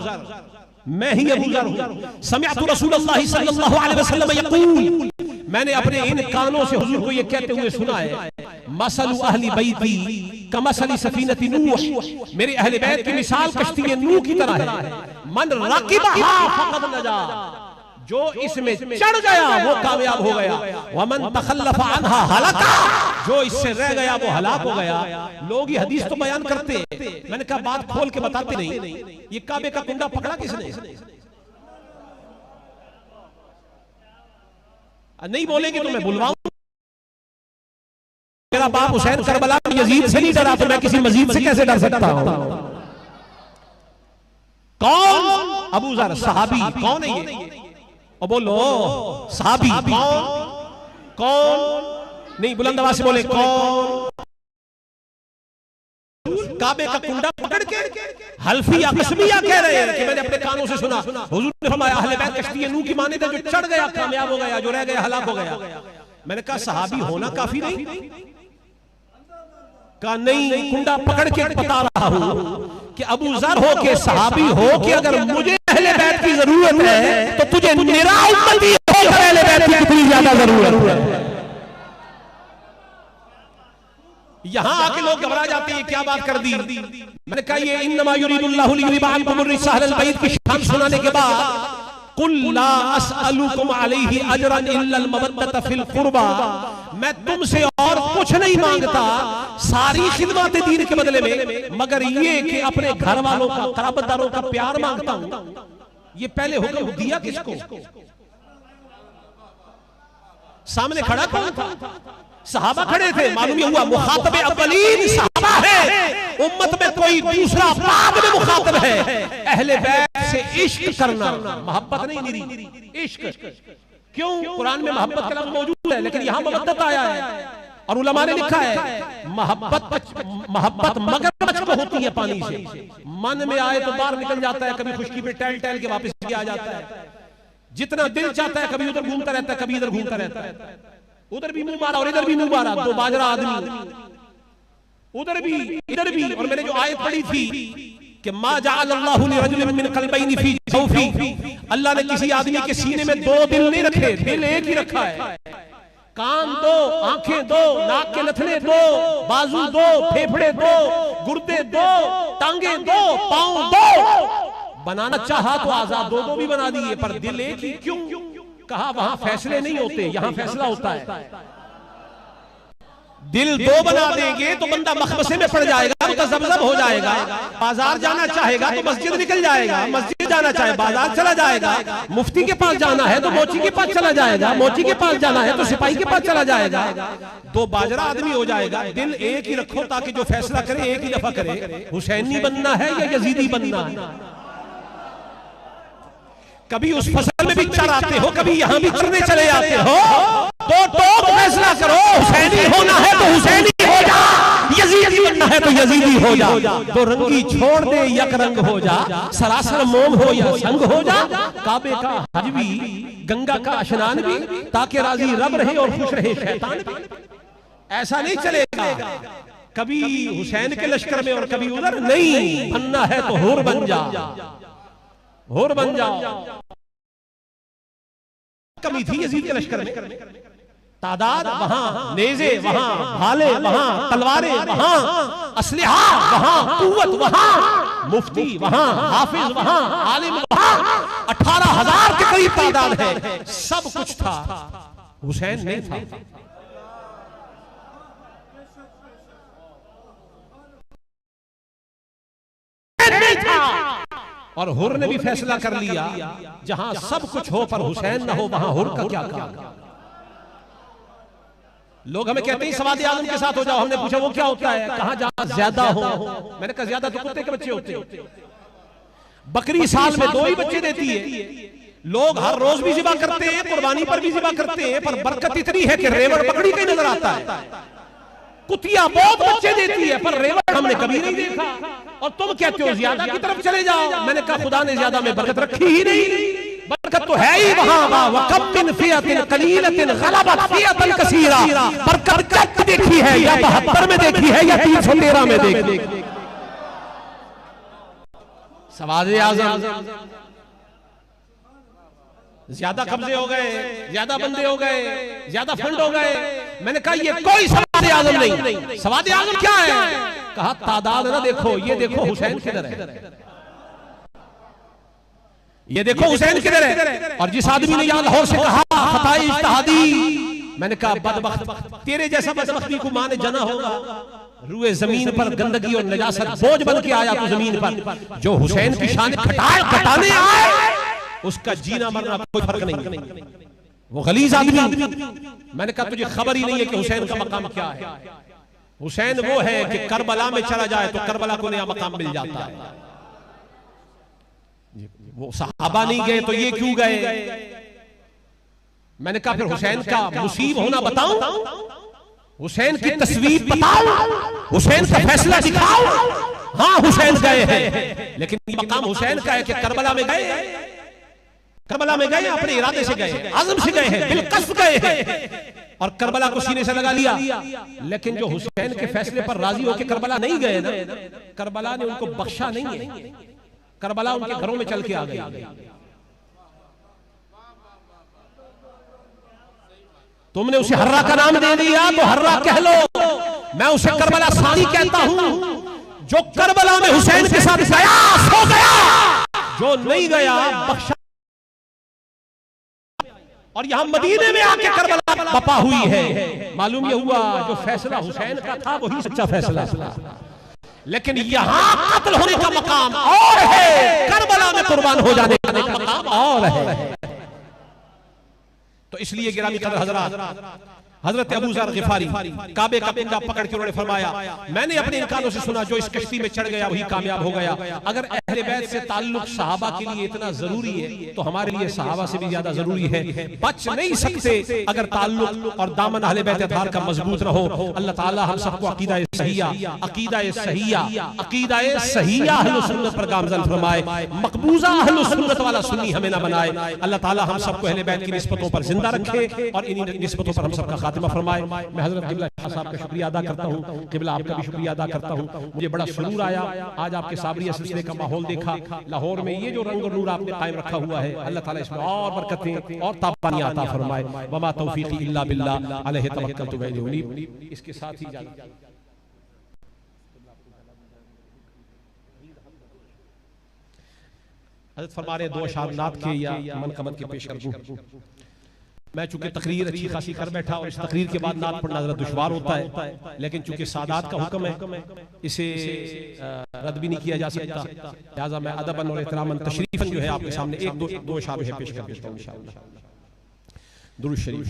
मैं ही अबू ज़र हूं। समिअतु रसूलुल्लाह सल्लल्लाहु अलैहि वसल्लम यक़ूल, मैंने अपने इन कानों से हुजूर को ये कहते हुए सुना है, मसलु अहली बैती कमसली सफीनति नूह, मेरे अहले बैत की मिसाल कश्ती नूह की तरह है। मन रकिबहा फक़द नजा, जो इसमें चढ़ गया वो कामयाब हो गया, वमन तखल्लफा अन्हा हलका, जो इससे रह गया वो हलाक हो गया। लोग ये हदीस तो बयान करते, मैंने कहा बात खोल के बताते नहीं, ये काबे का कुंडा पकड़ा किसने? नहीं बोलेंगे तो मैं बुलवाऊं। मेरा बाप हुसैन करबला में यजीद से नहीं डरा, तो मैं किसी मजीद से कैसे डर सकता हूं? कौन? अबू ज़र सहाबी। कौन है ये? और बोलो सहाबी कौन? नहीं, बुलंद आवाज से बोले कौन? काबे का कुंडा पकड़ के हल्फिया कसमिया कह रहे हैं कि मैंने अपने कानों से सुना, हुजूर ने फरमाया अहले बैत कश्ती नूह की माने थे, जो चढ़ गया कामयाब हो गया, जो रह गया हलाक हो गया। मैंने कहा सहाबी होना काफी नहीं? कहा नहीं, कुंडा पकड़ के बता रहा हूं कि अबू ज़र हो के सहाबी हो कि अगर मुझे अहले बैत की जरूरत है तो तुझे मेरा उम्मती हो अहले बैत की कितनी ज्यादा जरूरत है। यहां आके लोग घबरा जाते हैं, क्या बात कर दी। मैंने कहा ये इन्नमा युरीदुल्लाहु लियुज़हिबा अन्कुम रिज्सा अहलल बैत की शान सुनाने के बाद कुल ला अस्अलुकुम अलैहि अजरन इल्लल मवद्दत फिल कुर्बा, मैं तुमसे और कुछ नहीं मांगता सारी खिदमत दीन के बदले में, मगर ये कि अपने घर वालों का, कराबतदारों का प्यार मांगता हूं। ये पहले हुक्म दिया किसको? सामने खड़ा कौन था? सहाबा खड़े थे। मालूम ये हुआ मुखातब अव्वलीन सहाबा है, उम्मत में कोई दूसरा बाद में मुखातब है। अहले बैत से इश्क करना, मोहब्बत नहीं निरी, इश्क। क्यों? कुरान में मोहब्बत का लफ्ज़ मौजूद है, लेकिन यहाँ मवद्दत आया है और उलमा ने लिखा है मोहब्बत मगरमच्छ को होती है पानी से, मन में आए तो बाहर निकल जाता है, कभी खुशकी पे टहल टहल के वापस आ जाता है। जितना दिल चाहता है कभी उधर घूमता रहता है, कभी इधर घूमता रहता है, उधर भी मुंह मारा और इधर भी मुंह मारा, दो बाजरा आदमी, उधर भी इधर भी। और मैंने जो आयत पढ़ी थी कि मा जअलल्लाहु लिरजुलिन मिन क़ल्बैनि फी जौफी, अल्लाह ने किसी आदमी के सीने में दो दिल नहीं रखे, दिल एक ही रखा है। कान दो, आंखें दो, नाक के नथने दो, बाजू दो, फेफड़े दो, गुर्दे दो, टांगे दो, पांव दो। बनाना चाहा तो आजाद दो दो भी बना दिए, पर दिल एक ही क्यों? कहा वहां फैसले नहीं होते, यहां फैसला होता है। दिल दो बना देंगे तो बंदा मखमसे में पड़ जाएगा, मुतज़ब्ज़ब हो जाएगा। बाजार जाना चाहेगा तो मस्जिद निकल जाएगा, मस्जिद जाना चाहे बाजार चला जाएगा। मुफ्ती के पास जाना है तो मोची के पास चला जाएगा, मोची के पास जाना है तो सिपाही के पास चला जाएगा। दो बाजरा आदमी हो जाएगा। दिल एक ही रखो ताकि जो फैसला करे एक ही दफा करे। हुसैनी बनना है या यजीदी बनना है? कभी उस फसल में भी चराते हो, कभी यहां भी चरने चले जाते हो, तो टोक फैसला करो। हुसैनी होना है तो हुसैनी हो जा, यजीदी बनना है तो यजीदी हो जा। तो रंगी छोड़ दे, यक रंग हो जा, सरासर मोम हो या संग हो जा। काबे का हज भी, गंगा का स्नान भी, ताकि राजी रब रहे और खुश रहे शैतान भी। ऐसा नहीं चलेगा कभी हुसैन के लश्कर में और कभी उधर नहीं। बनना है तो हुर बन जा, हुर बन जाओ। कमी थी यजीद के लश्कर में, तादाद वहां, नेज़े वहां, भाले वहां, तलवारें वहां, असलहा वहां, कुव्वत वहां, मुफ्ती वहां, हाफिज वहां, आलिम वहां। 18,000 के करीब तादाद है। सब कुछ था, हुसैन नहीं था। नहीं था। और हुर ने भी फैसला कर लिया, जहां सब कुछ हो पर हुसैन ना हो वहां हुर का क्या काम। लोग हमें कहते हैं सवाद आजम के साथ हो जाओ। हमने पूछा वो क्या होता है? कहा जहां ज्यादा हो। मैंने कहा ज्यादा तो कुत्ते के बच्चे होते हैं। बकरी साल में 2 ही बच्चे देती है। लोग हर रोज भी ज़िबा करते हैं, कुर्बानी पर भी ज़िबा करते हैं, पर बरकत इतनी है कि रेवड़ बकरी का ही नजर आता है। कुतिया बहुत बच्चे देती है पर रेवड़ हमने कभी नहीं देखा। और तुम कहते हो ज्यादा की तरफ चले जाओ। मैंने कहा खुदा ने ज्यादा में बरकत रखी ही नहीं, बरकत तो है ही वहां। वकम मिन फियतिन कलीलतिन गलबत फियतन कसीरा। बरकत कब देखी है? या 72 में देखी है या 313 में देखी? सवाज़े आज़म ज्यादा कब्जे हो गए, ज्यादा बंदे हो गए, ज्यादा फंड हो गए। मैंने कहा ये कोई सवाद आजम नहीं। सवाद आजम क्या है? कहा तादाद ना देखो, ये देखो हुसैन किधर है, ये देखो हुसैन किधर है। और जिस आदमी ने यहाँ लाहौर से कहा खताई इज्तिहादी, मैंने कहा बदबख्त, तेरे जैसा बदबख्ती को मां ने जना होगा। रुए जमीन पर गंदगी और नजासत बोझ बन के आया तो जमीन पर। जो हुसैन की शान घटाने आए उसका जीना मरना कोई फर्क नहीं। वो गलीज आदमी। मैंने कहा तुझे खबर ही नहीं है कि हुसैन का मकाम क्या है। हुसैन वो है कि करबला में चला जाए तो करबला को नया मकाम मिल जाता है। वो सहाबा नहीं गए तो ये क्यों गए? मैंने कहा फिर हुसैन का मुसीब होना बताऊं, हुसैन की तस्वीर बताओ, हुसैन का फैसला दिखाओ। हाँ हुसैन गए हैं, लेकिन ये मकाम हुसैन का है कि करबला में गए, करबला में गए अपने इरादे से गए, आज़म से गए हैं, बिलकस्द गए हैं और करबला को सीने से लगा लिया। लेकिन जो हुसैन के फैसले पर राजी होकर करबला नहीं गए ना, करबला ने उनको बख्शा नहीं है। करबला उनके घरों में चल के आ गई। तुमने उसे हर्रा का नाम दे दिया तो हर्रा कह लो, मैं उसे करबला सानी कहता हूं। जो करबला में हुसैन के साथ गया सो गया, जो नहीं गया बख्शा। और यहां मदीने में आके करबला बपा हुई है। मालूम ये हुआ जो फैसला हुसैन का था वही सच्चा फैसला था। लेकिन यहां कत्ल होने का मकाम और है, करबला में कुर्बान हो जाने का मकाम और है। तो इसलिए गिरामी कदर हजरात, हजरत अबू ज़र गिफारी काबे का पिंडा पकड़ के उन्होंने फरमाया, मैंने अपने इन कानों से सुना जो इस कश्ती में चढ़ गया वही कामयाब हो गया। अगर अहले बैत से ताल्लुक सहाबा के लिए इतना जरूरी है तो हमारे लिए सहाबा से भी ज्यादा जरूरी है। बच नहीं सकते अगर ताल्लुक और दामन अहले बैत अतहार का मजबूत रहो। अल्लाह ताला हम सबको अकीदा सहिया, अकीदा सहिया, अकीदा सहिया अहलुस सुन्नत पर गामज़न फरमाए। मकबूजा अहलुस सुन्नत वाला सुन्नी हमें ना बनाए। अल्लाह ताला हम सबको अहले बैत की निस्बतों पर जिंदा रखे और इन्हीं निस्बतों पर हम सबका खातिमा फरमाए। मैं हजरत किबला शाह साहब का शुक्रिया अदा करता हूँ, किबला आपका भी शुक्रिया अदा करता हूँ। मुझे बड़ा सुरूर आया आज आपके साबरिया सिलसिले का माहौल देखा। लाहौर में ये जो रंग और नूर आपने कायम रखा हुआ है, अल्लाह ताला इसमें और बरकतें और ताबानियां अता फरमाए। वमा तौफीकी इल्ला बिल्लाह अलैहि तवक्कलतु व इलैहि उनीब। इसके साथ ही हज़रत फरमा रहे 2 अशार नात के या मनक़बत के पेश कर दूं। मैं चूंकि तकरीर अच्छी खासी कर बैठा और इस तकरीर के बाद नात पढ़ना जरा दुश्वार होता है, लेकिन चूंकि सादात का हुक्म है इसे रद्द भी नहीं किया जा सकता। लिहाजा मैं अदबन और एहतरामन तशरीफन जो है आपके सामने एक दो अशार पेश कर देता हूं इंशाअल्लाह। दुरूद शरीफ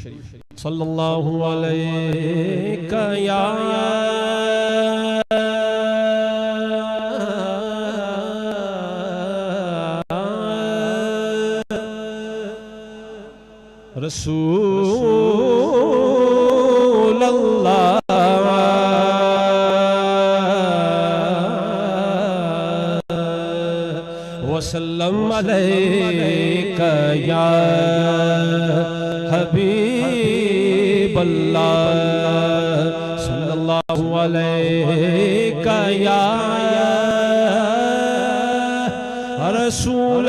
सल्लल्लाहु अलैका या रसूल अल्लाह वसल्लम अलैका या हबीब अल्लाह सल्लल्लाहु अलैका या रसूल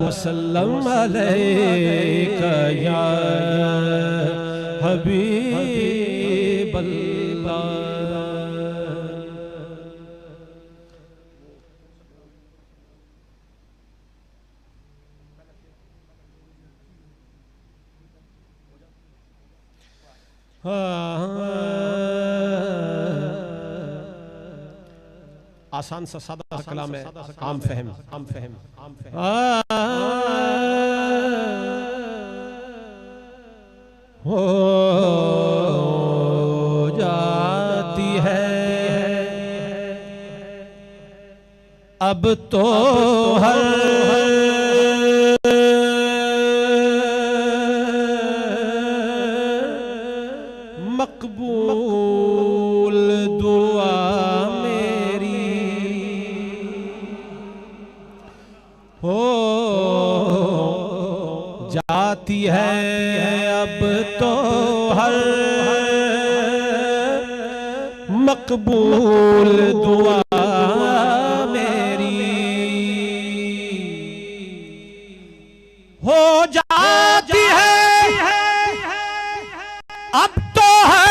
वसल्लम अलैका या हबीब अल्लाह। आसान सा सादा कलाम है, आम फहम हो जाती है अब तो हर मकबूल दुआ मेरी हो जाती है। अब तो हर मकबूल दुआ मेरी हो जाती है। अब तो है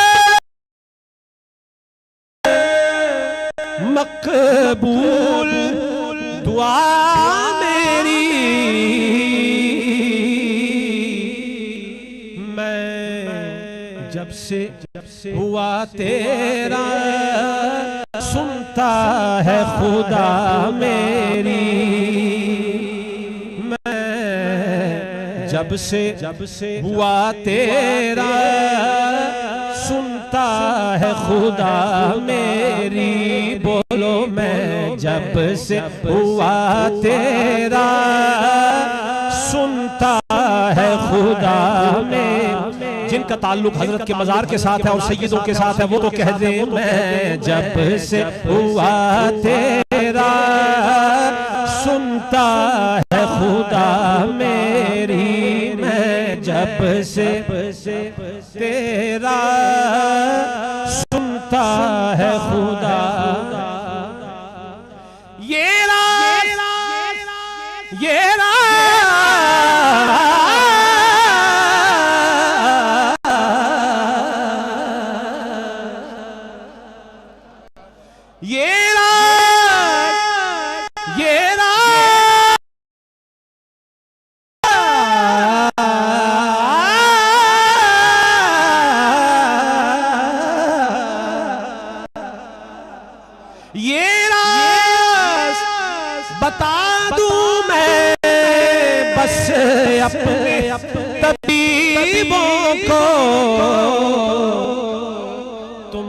मकबूल दुआ मेरी। मैं जब से हुआ तेरा सुनता है खुदा मेरी। मैं जब से हुआ तेरा सुनता है खुदा मेरी। बोलो मैं जब से हुआ तेरा सुनता है खुदा में। जिनका ताल्लुक हजरत के मजार के साथ है और सैयदों के साथ है वो तो कह दे मैं जब से हुआ तेरा सुनता है खुदा मेरी। मैं जब से तेरा सुनता है खुदा। ये बता दूं मैं बस अपने तबीबों को। तुम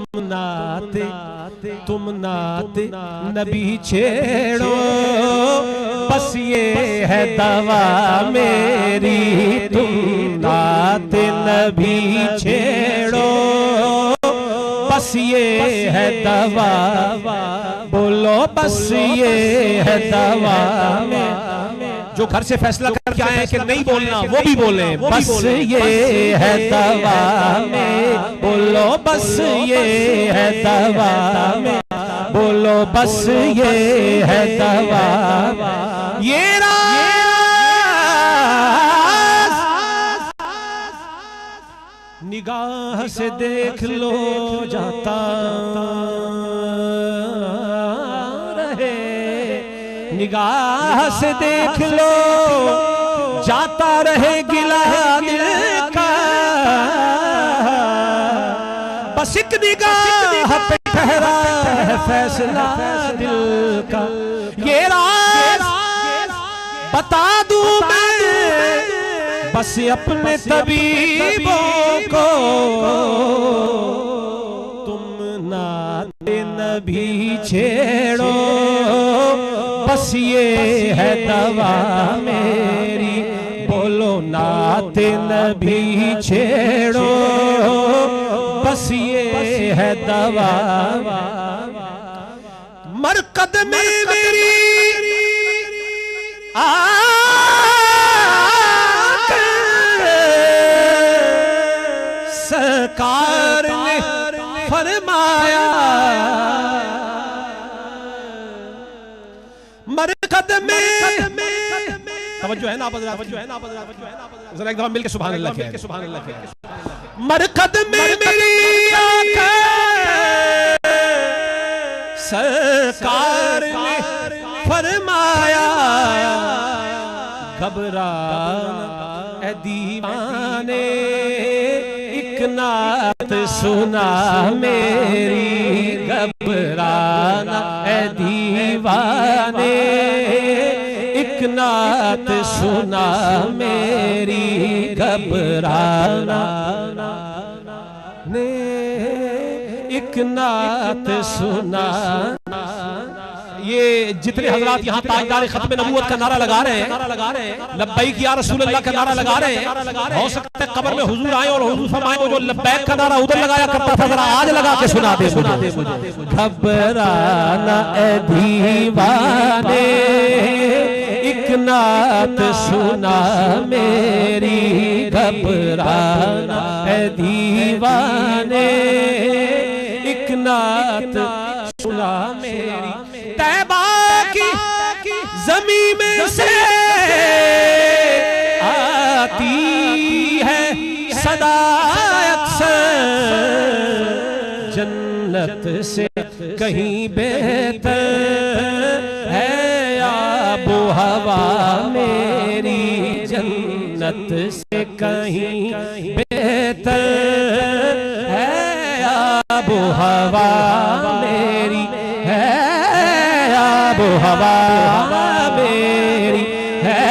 नाते नबी छेड़ो बस ये है दवा मेरी। तुम नाते नबी छेड़ो बस ये है दवा। बोलो बस ये है दवा। जो घर से फैसला करके आए हैं कि नहीं बोलना वो भी बोले बस ये है दवा में। बोलो बस ये है दवा में। बोलो बस ये है दवा। ये निगाह से देख लो जाता रहे। निगाह से देख लो जाता रहे गिला दिल का। बस एक निगाह पे ठहरा है फैसला दिल का। ये राज बता दूं मैं बस अपने तबीबों को। तुम नाते नबी छेड़ो बस ये है दवा मेरी। बोलो नाते नबी छेड़ो बस ये है दवा। मरकद में मेरी सरकार ने फरमाया। मरकद में तवज्जो है ना जरा एक दफा मिलके सुभान अल्लाह कहें। मरकद में मेरी आका सरकार ने फरमाया। घबराना ऐ दीवाने एक नात सुना मेरी। घबराना ऐ दीवाने एक नात सुना मेरी। घबराना ने एक नात सुना। ये जितने हजरात यहाँ ताजदार खत्म नबूवत का नारा लगा रहे हैं, लब्बैक या रसूल अल्लाह का नारा लगा रहे हैं, हो सकता है कब्र में हुजूर आए और हुजूर फरमाए वो जो लब्बैक का नारा उधर लगाया करता था जरा आज लगा के सुना दे मुझे। घबराना ए दीवाने एक नात सुना मेरी, घबराना ए दीवाने एक नात सुना मेरी। तैबा की ज़मीं में से आती है सदा अक्सर, जन्नत से कहीं बेहतर है आबो हवा मेरी, जन्नत से कहीं बेहतर है आबो हवा मेरी, है आबो हवा मेरी, है